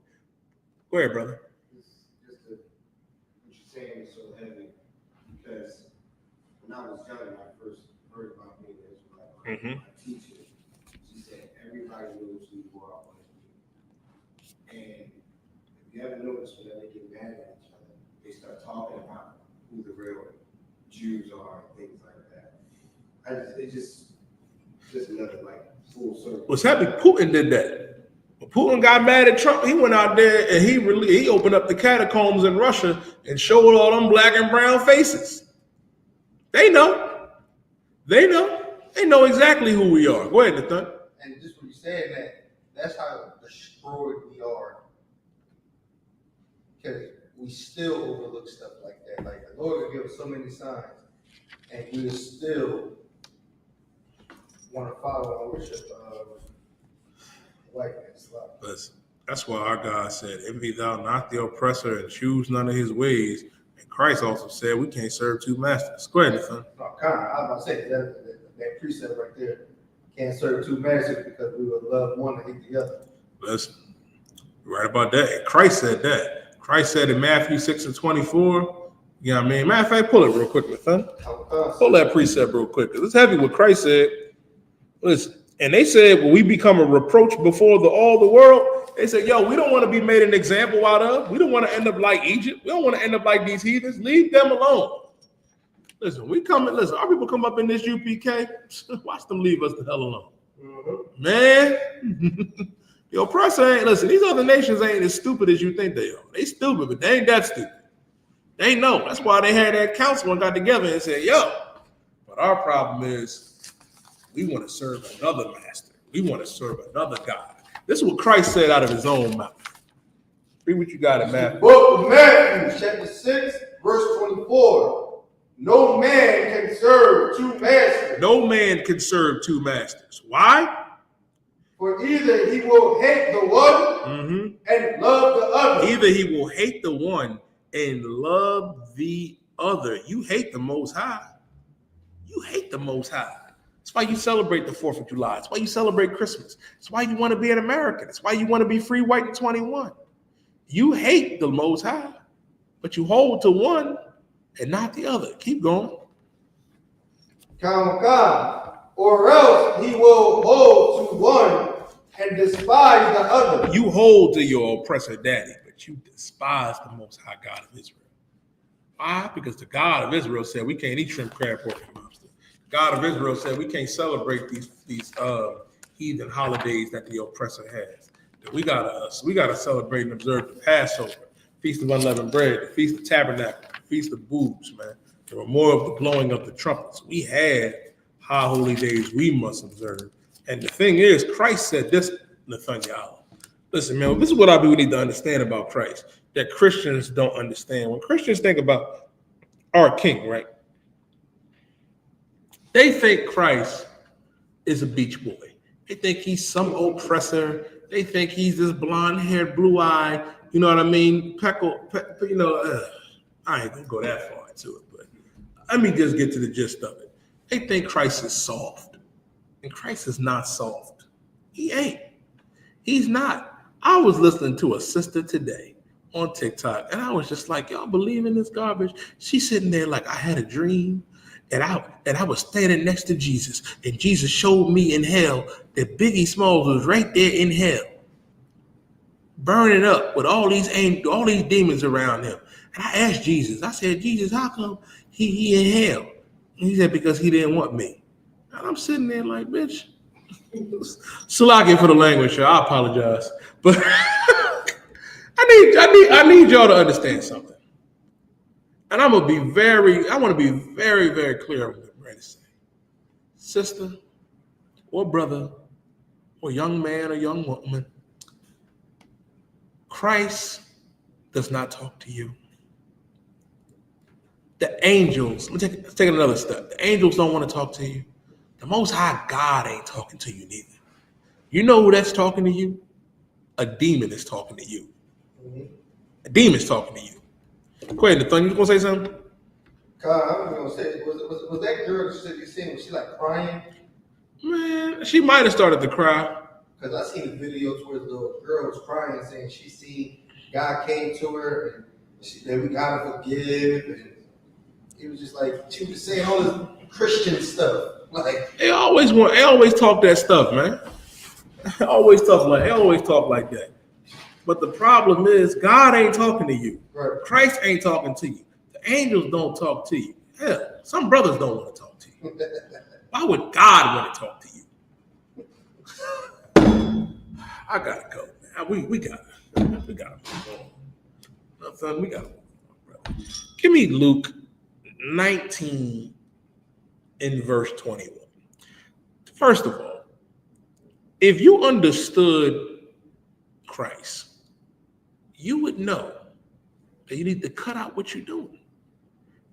Go ahead, brother. What you're saying is so heavy, because when I was young and I first heard about being an Israelite, my teacher, she said, everybody knows who you are. And you ever notice whenever they get mad at each other, they start talking about who the real Jews are and things like that. It's just another like full circle. What's happening? Putin did that. When Putin got mad at Trump, he went out there and he opened up the catacombs in Russia and showed all them black and brown faces. They know. They know exactly who we are. Go ahead, Nathan. And just when you saying that, that's how destroyed we are. Because we still overlook stuff like that. Like the Lord will give us so many signs, and we still want to follow and worship white man's law. Listen, that's why our God said, "Envy thou not the oppressor, and choose none of his ways." And Christ also said, "We can't serve two masters." Go ahead, Nathan. No, kind of. I was about to say that precept right there. Can't serve two masters because we would love one and hate the other. Listen, you're right about that. And Christ said that. Christ said in Matthew 6:24. You know what I mean? Matter of fact, pull it real quick, Nathan. Pull that precept real quick. It's heavy what Christ said. Listen, and they said, when we become a reproach before all the world, they said, yo, we don't want to be made an example out of. We don't want to end up like Egypt. We don't want to end up like these heathens. Leave them alone. Listen, our people come up in this UPK, watch them leave us the hell alone. Mm-hmm. Man, the oppressor ain't, listen, these other nations ain't as stupid as you think they are. They stupid, but they ain't that stupid. They know. That's why they had that council and got together and said, yo, but our problem is we want to serve another master. We want to serve another God. This is what Christ said out of his own mouth. Read what you got in Matthew. Book of Matthew, chapter 6, verse 24. No man can serve two masters. No man can serve two masters. Why? For either he will hate the one and love the other. Either he will hate the one and love the other. You hate the Most High. You hate the Most High. That's why you celebrate the 4th of July. That's why you celebrate Christmas. That's why you want to be an American. That's why you want to be free, white, and 21. You hate the Most High, but you hold to one and not the other. Keep going. Or else he will hold to one and despise the other. You hold to your oppressor daddy, but you despise the Most High God of Israel. Why? Because the God of Israel said we can't eat shrimp, crab, pork, and lobster. The God of Israel said we can't celebrate these heathen holidays that the oppressor has. That we gotta celebrate and observe the Passover, Feast of Unleavened Bread, the Feast of Tabernacle, Feast of Booths, man. There were more of the blowing of the trumpets. We had high holy days we must observe. And the thing is, Christ said this, Nathaniel. Listen, man, this is what we need to understand about Christ, that Christians don't understand. When Christians think about our king, right? They think Christ is a beach boy. They think he's some oppressor. They think he's this blonde-haired, blue-eyed, you know what I mean? I ain't gonna go that far into it, but let me just get to the gist of it. They think Christ is soft, and Christ is not soft. He ain't. He's not. I was listening to a sister today on TikTok, and I was just like, y'all believe in this garbage? She's sitting there like, I had a dream, and I was standing next to Jesus, and Jesus showed me in hell that Biggie Smalls was right there in hell, burning up with all these demons around him. And I asked Jesus, I said, Jesus, how come he in hell? And he said, because he didn't want me. And I'm sitting there like, bitch. Salaki for the language, I apologize. But I need y'all to understand something. And I want to be very, very clear on what I'm ready to say. Sister or brother or young man or young woman, Christ does not talk to you. The angels, let's take another step. The angels don't want to talk to you. The Most High God ain't talking to you neither. You know who that's talking to you? A demon is talking to you. A demon's talking to you. Go ahead, Nathan, you gonna say something? God, I was gonna say, was that girl that you seen, was she like crying? Man, she might have started to cry. Because I seen the videos where the girl was crying, saying she seen God came to her and that we gotta forgive, and it was just like she was saying all this Christian stuff. Like They always talk that stuff, man. They always talk like that. But the problem is God ain't talking to you. Right. Christ ain't talking to you. The angels don't talk to you. Hell, some brothers don't want to talk to you. Why would God want to talk to you? I gotta go, man. We gotta move on. Son, we gotta move on, brother. Give me Luke 19 in verse 21. First of all, if you understood Christ, you would know that you need to cut out what you're doing.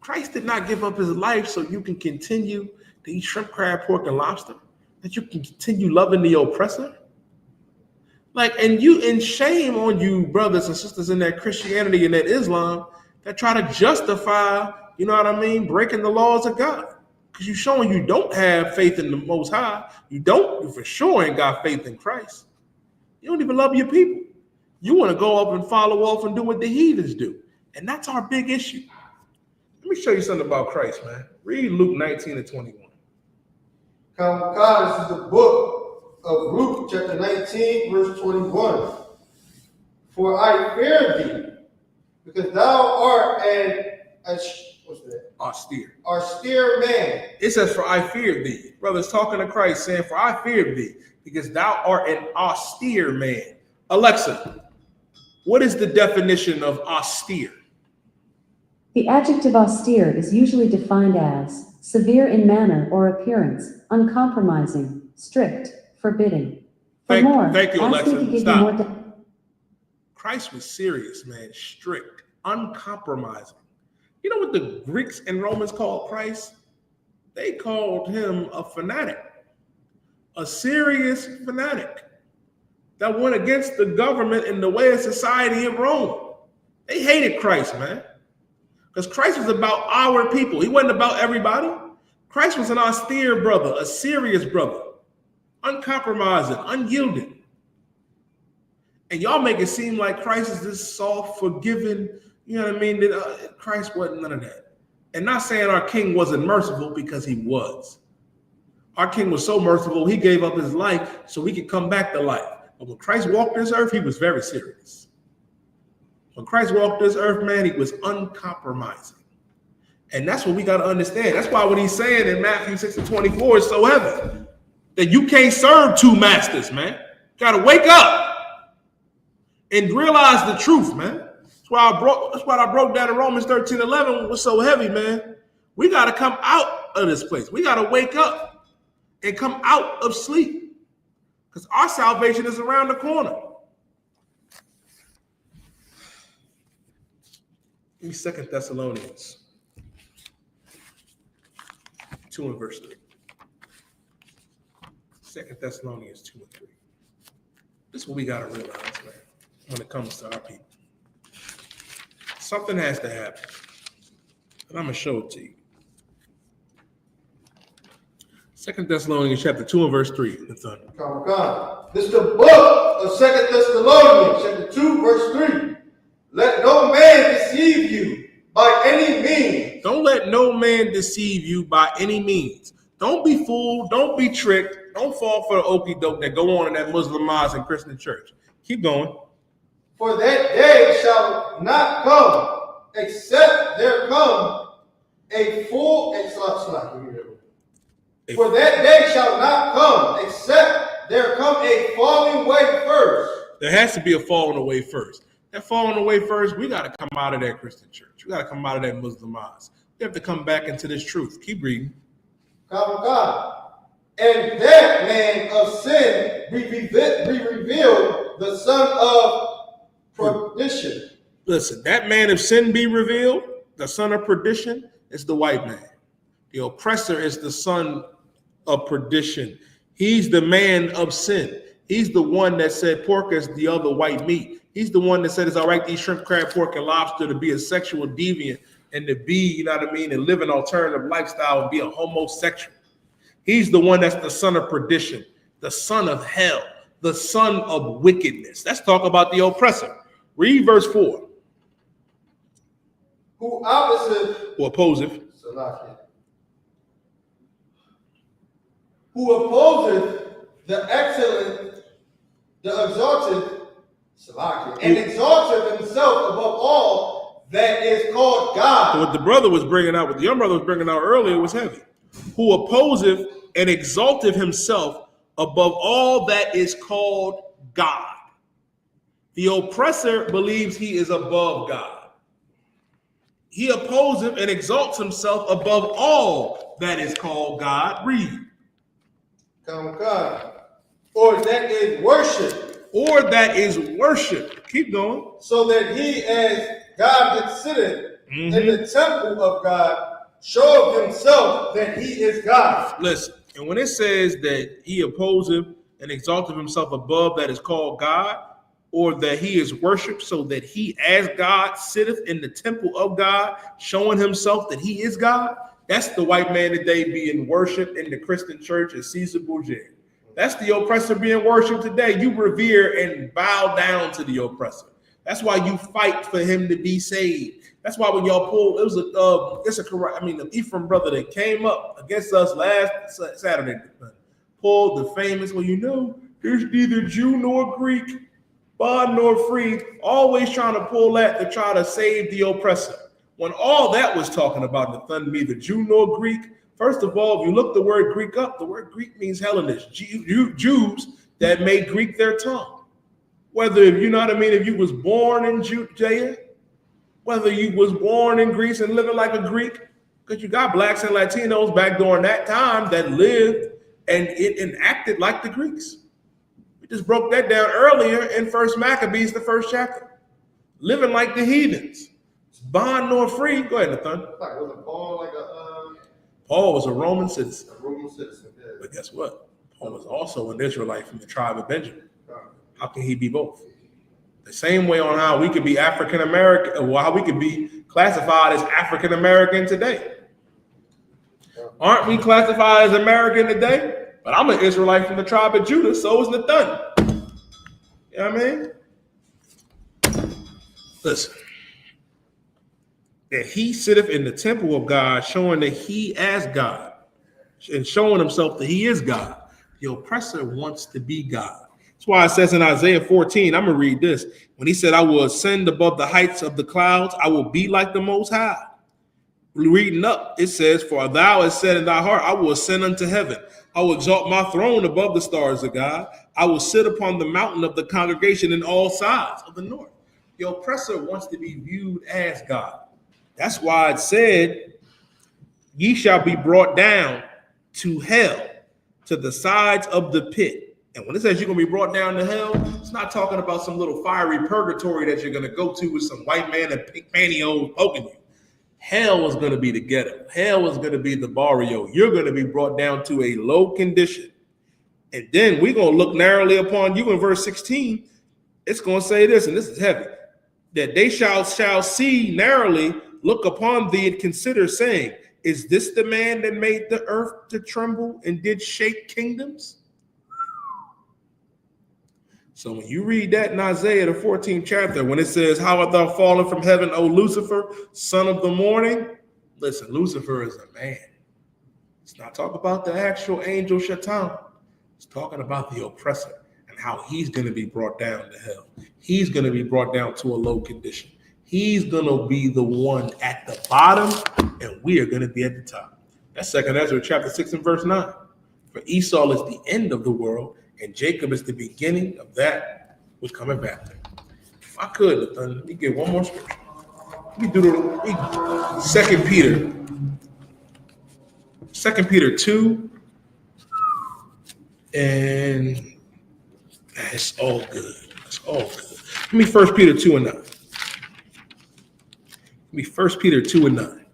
Christ did not give up his life so you can continue to eat shrimp, crab, pork, and lobster, that you can continue loving the oppressor. Like, and shame on you, brothers and sisters in that Christianity and that Islam that try to justify, you know what I mean, breaking the laws of God. Because you're showing you don't have faith in the Most High. You for sure ain't got faith in Christ. You don't even love your people. You want to go up and follow off and do what the heathens do. And that's our big issue. Let me show you something about Christ, man. Read Luke 19 and 21. God, this is the book of Luke, chapter 19, verse 21. For I fear thee, because thou art austere man. It says, for I fear thee. Brothers talking to Christ saying, for I fear thee, because thou art an austere man. Alexa, what is the definition of austere? The adjective austere is usually defined as severe in manner or appearance, uncompromising, strict, forbidding. Thank you, Alexa. Stop. More Christ was serious, man, strict, uncompromising. You know what the Greeks and Romans called Christ? They called him a fanatic, a serious fanatic that went against the government and the way of society in Rome. They hated Christ, man, because Christ was about our people. He wasn't about everybody. Christ was an austere brother, a serious brother, uncompromising, unyielding. And y'all make it seem like Christ is this soft, forgiving, you know what I mean? That Christ wasn't none of that. And not saying our king wasn't merciful, because he was. Our king was so merciful, he gave up his life so we could come back to life. But when Christ walked this earth, he was very serious. When Christ walked this earth, man, he was uncompromising. And that's what we got to understand. That's why what he's saying in Matthew 6 and 24 is so heavy. That you can't serve two masters, man. You got to wake up and realize the truth, man. That's why I broke down in Romans 13:11 was so heavy, man. We got to come out of this place. We got to wake up and come out of sleep, because our salvation is around the corner. Give me 2 Thessalonians 2 and verse 3. 2 Thessalonians 2 and 3. This is what we got to realize, man, when it comes to our people. Something has to happen. And I'm going to show it to you. 2 Thessalonians chapter 2 and verse 3. God. This is the book of 2 Thessalonians, chapter 2, verse 3. Let no man deceive you by any means. Don't let no man deceive you by any means. Don't be fooled. Don't be tricked. Don't fall for the okie doke that go on in that Muslim mosque and Christian church. Keep going. For that day shall not come, except there come a full For that day shall not come, except there come a falling away first. There has to be a falling away first. That falling away first, we got to come out of that Christian church. We got to come out of that Muslim mosque. We have to come back into this truth. Keep reading. God. And that man of sin be revealed, the son of perdition. Listen, that man of sin be revealed, the son of perdition, is the white man. The oppressor is the son of perdition. He's the man of sin. He's the one that said pork is the other white meat. He's the one that said it's all right to eat shrimp, crab, pork, and lobster, to be a sexual deviant and to be, you know what I mean, and live an alternative lifestyle and be a homosexual. He's the one that's the son of perdition, the son of hell, the son of wickedness. Let's talk about the oppressor. Read verse 4. Who opposite or opposeth. Who opposeth the excellent, the exalted and exalted himself above all that is called God. So what the brother was bringing out, what the young brother was bringing out earlier was heavy. Who opposeth and exalteth himself above all that is called God. The oppressor believes he is above God. He opposes and exalts himself above all that is called God. Read. Come. Or that is worship. Or that is worship. Keep going. So that he, as God that sitteth in the temple of God, showeth himself that he is God. Listen, and when it says that he opposes and exalteth himself above that is called God, or that he is worshipped, so that he as God sitteth in the temple of God, showing himself that he is God, that's the white man today being worshipped in the Christian church at SICARII. That's the oppressor being worshipped today. You revere and bow down to the oppressor. That's why you fight for him to be saved. That's why when y'all pulled, the Ephraim brother that came up against us last Saturday, pulled the famous, there's neither Jew nor Greek, bond nor free, always trying to pull that to try to save the oppressor. When all that was talking about, neither Jew nor Greek, first of all, if you look the word Greek up, the word Greek means Hellenists, Jews that made Greek their tongue. Whether, if you was born in Judea, whether you was born in Greece and living like a Greek, because you got blacks and Latinos back during that time that lived and acted like the Greeks. We just broke that down earlier in 1 Maccabees, the 1st chapter. Living like the heathens. Bond nor free. Go ahead, Nathan. Wasn't Paul Paul was a Roman citizen. yeah. But guess what? Paul was also an Israelite from the tribe of Benjamin. How can he be both? The same way on how we could be African American, or how we could be classified as African American today. Aren't we classified as American today? But I'm an Israelite from the tribe of Judah, so is Nathan. You know what I mean? Listen. That he sitteth in the temple of God, showing that he as God, and showing himself that he is God. The oppressor wants to be God. That's why it says in Isaiah 14, I'm going to read this. When he said, I will ascend above the heights of the clouds, I will be like the Most High. Reading up, it says, for thou hast said in thy heart, I will ascend unto heaven. I will exalt my throne above the stars of God. I will sit upon the mountain of the congregation in all sides of the north. The oppressor wants to be viewed as God. That's why it said, ye shall be brought down to hell, to the sides of the pit. And when it says you're going to be brought down to hell, it's not talking about some little fiery purgatory that you're going to go to with some white man in pink pantyhose poking you. Hell is going to be the ghetto. Hell is going to be the barrio. You're going to be brought down to a low condition. And then we're going to look narrowly upon you in verse 16. It's going to say this, and this is heavy, that they shall see narrowly, look upon thee and consider, saying, is this the man that made the earth to tremble and did shake kingdoms? So when you read that in Isaiah, the 14th chapter, when it says, how art thou fallen from heaven, O Lucifer, son of the morning? Listen, Lucifer is a man. It's not talking about the actual angel Shaitan. It's talking about the oppressor and how he's going to be brought down to hell. He's going to be brought down to a low condition. He's going to be the one at the bottom, and we are going to be at the top. That's 2 Ezra chapter 6 and verse 9. For Esau is the end of the world, and Jacob is the beginning of that which cometh after. If I could, let me get one more scripture. Let me do the 2 Peter. 2 Peter 2. And that's all good. That's all good. Let me 1 Peter 2 and 9. Let me 1 Peter 2 and 9.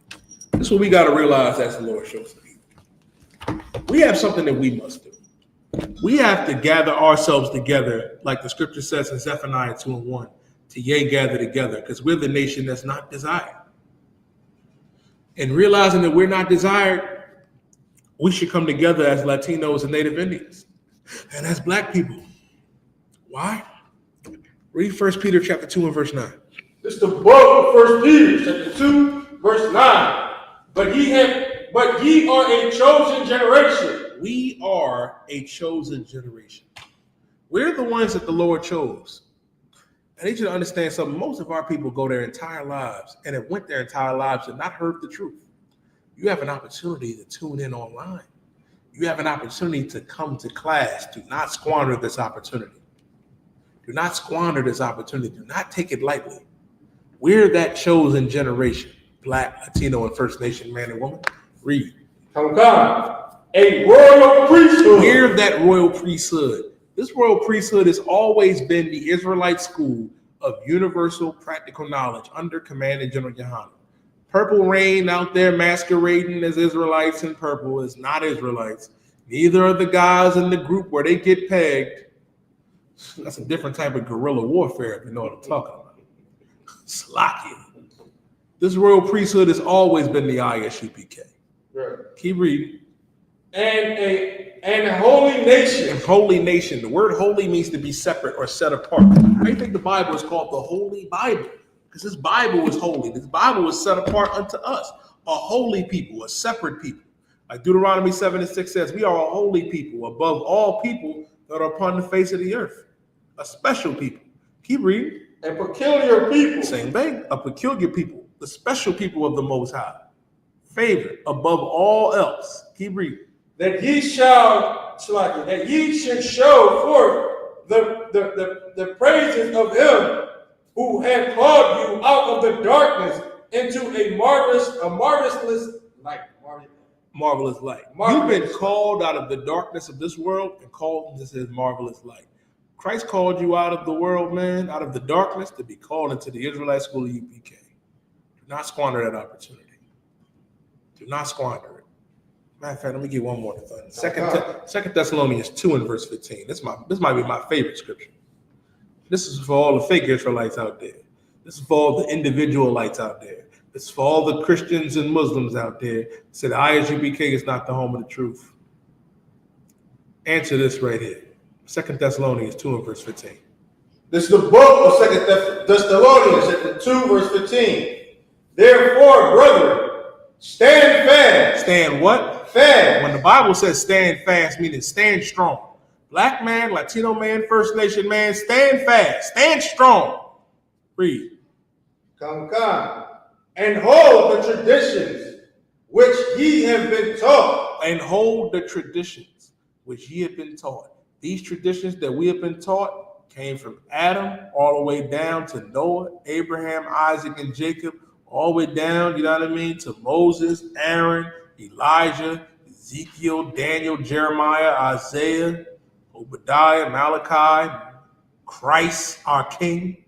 This is what we got to realize as the Lord shows us. We have something that we must do. We have to gather ourselves together, like the scripture says in Zephaniah 2 and 1, to gather together, because we're the nation that's not desired. And realizing that we're not desired, we should come together as Latinos and Native Indians and as Black people. Why? Read 1 Peter chapter 2 and verse 9. It's the book of 1 Peter chapter 2, verse 9. But ye are a chosen generation. We are a chosen generation. We're the ones that the Lord chose. I need you to understand something. Most of our people go their entire lives and have went their entire lives and not heard the truth. You have an opportunity to tune in online. You have an opportunity to come to class. Do not squander this opportunity. Do not squander this opportunity. Do not take it lightly. We're that chosen generation, Black, Latino, and First Nation man and woman. Read. Come on. A royal priesthood. We're that royal priesthood. This royal priesthood has always been the Israelite school of universal practical knowledge under Commanding General YAHANNA. Purple Rain out there masquerading as Israelites in purple is not Israelites. Neither are the guys in the group where they get pegged. That's a different type of guerrilla warfare, if you know what I'm talking about. Slocky. This royal priesthood has always been the I.S.U.P.K. Right. Keep reading. And a holy nation. And holy nation. The word holy means to be separate or set apart. Why do you think the Bible is called the Holy Bible? Because this Bible is holy. This Bible is set apart unto us. A holy people, a separate people. Like Deuteronomy 7:6 says, we are a holy people above all people that are upon the face of the earth. A special people. Keep reading. A peculiar people. Same thing. A peculiar people. The special people of the Most High. Favorite above all else. Keep reading. That ye should show forth the praises of him who had called you out of the darkness into a marvelous light. Marvelous light. Marvelous. You've been called out of the darkness of this world and called into his marvelous light. Christ called you out of the world, man, out of the darkness to be called into the Israelite school of U.P.K. Do not squander that opportunity. Do not squander it. Matter of fact, let me give one more thing. Second Thessalonians 2 and verse 15. This might be my favorite scripture. This is for all the fake Israelites out there. This is for all the individualites out there. This is for all the Christians and Muslims out there who said I.S.U.P.K. is not the home of the truth. Answer this right here. 2 Thessalonians 2 and verse 15. This is the book of 2 Thessalonians, chapter 2, verse 15. Therefore, brethren, stand fast. Stand what? Fast. When the Bible says stand fast, meaning stand strong. Black man, Latino man, First Nation man, stand fast, stand strong. Read. Come. And hold the traditions which ye have been taught. And hold the traditions which ye have been taught. These traditions that we have been taught came from Adam all the way down to Noah, Abraham, Isaac, and Jacob, all the way down, you know what I mean, to Moses, Aaron, Elijah, Ezekiel, Daniel, Jeremiah, Isaiah, Obadiah, Malachi, Christ, our King.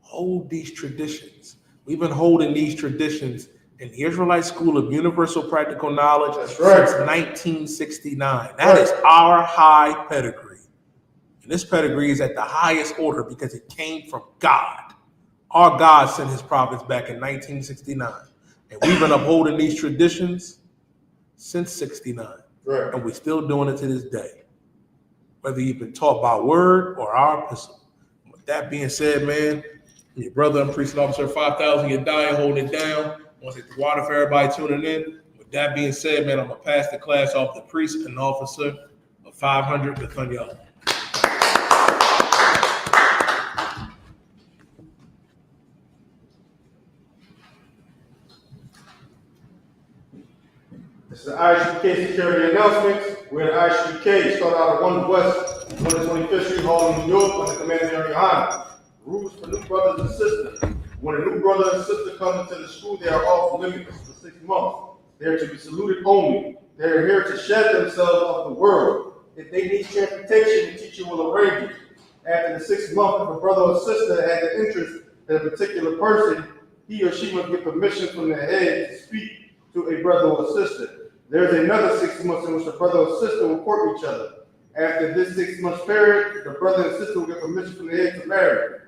Hold these traditions. We've been holding these traditions in the Israelite School of Universal Practical Knowledge since 1969. That is our high pedigree. And this pedigree is at the highest order because it came from God. Our God sent his prophets back in 1969. And we've been upholding these traditions since 69. Right. And we're still doing it to this day. Whether you've been taught by word or our epistle. With that being said, man, your brother and priest and officer 5,000, you're dying, holding it down. I want to hit the water for everybody tuning in. With that being said, man, I'm going to pass the class off to priest and officer of 500 to Thanya. This is the I.S.U.K. security announcements. We're the I.S.U.K. Start out at 1 West, 125th Street Hall in New York under Commanding General YAHANNA. Rules for new brothers and sisters. When a new brother and sister come into the school, they are off limits for 6 months. They are to be saluted only. They are here to shed themselves of the world. If they need transportation, the teacher will arrange it. After the 6th month, if a brother or sister has an interest in a particular person, he or she must get permission from the head to speak to a brother or sister. There is another 6 months in which the brother or sister will court each other. After this 6 months period, the brother and sister will get permission from the head to marry.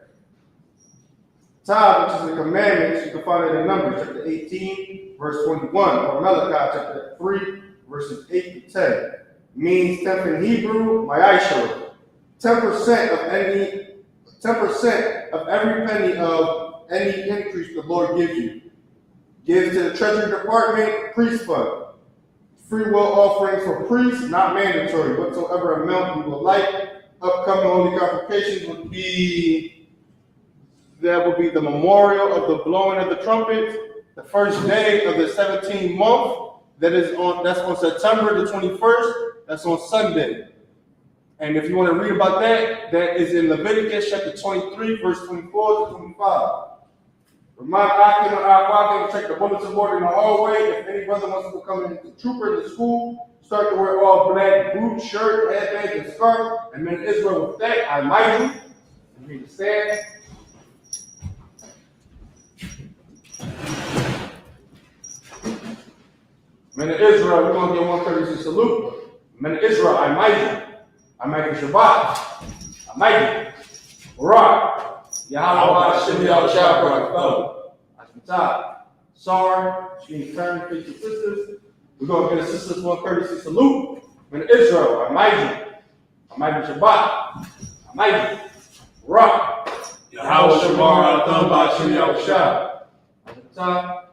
Tithe, which is the commandments, you can find it in Numbers chapter 18, verse 21, or Malachi chapter 3, verses 8 to 10. Means 10th in Hebrew, YAHUSHUA. 10% of every penny of any increase the Lord gives you. Gives to the Treasury Department, priest fund. Free will offerings for priests, not mandatory. Whatsoever amount you would like, upcoming holy convocations would be, that would be the memorial of the blowing of the trumpet, the first day of the 17th month. That's on September the 21st. That's on Sunday. And if you want to read about that, that is in Leviticus chapter 23, verse 24 to 25. Remind Akim and I.O.C.K to check the bulletin board in the hallway. If any brother wants to become a trooper in the school, start to wear all black boots, shirt, headband, and scarf. And men of Israel with that, I like you. And read the stand. Men of Israel, we're going to get one courtesy salute. Men of Israel, I mighty Shabbat, I mighty Barak. YAHUAH, Shimmy, Al-Shah, Ashmatah, Sorry, she needs turn, face your sisters. We're going to get a sisters one courtesy salute. Men of Israel, I mighty Shabbat, I mighty Barak. YAHUAH, Shimmy, Al-Shah, Ashmatah,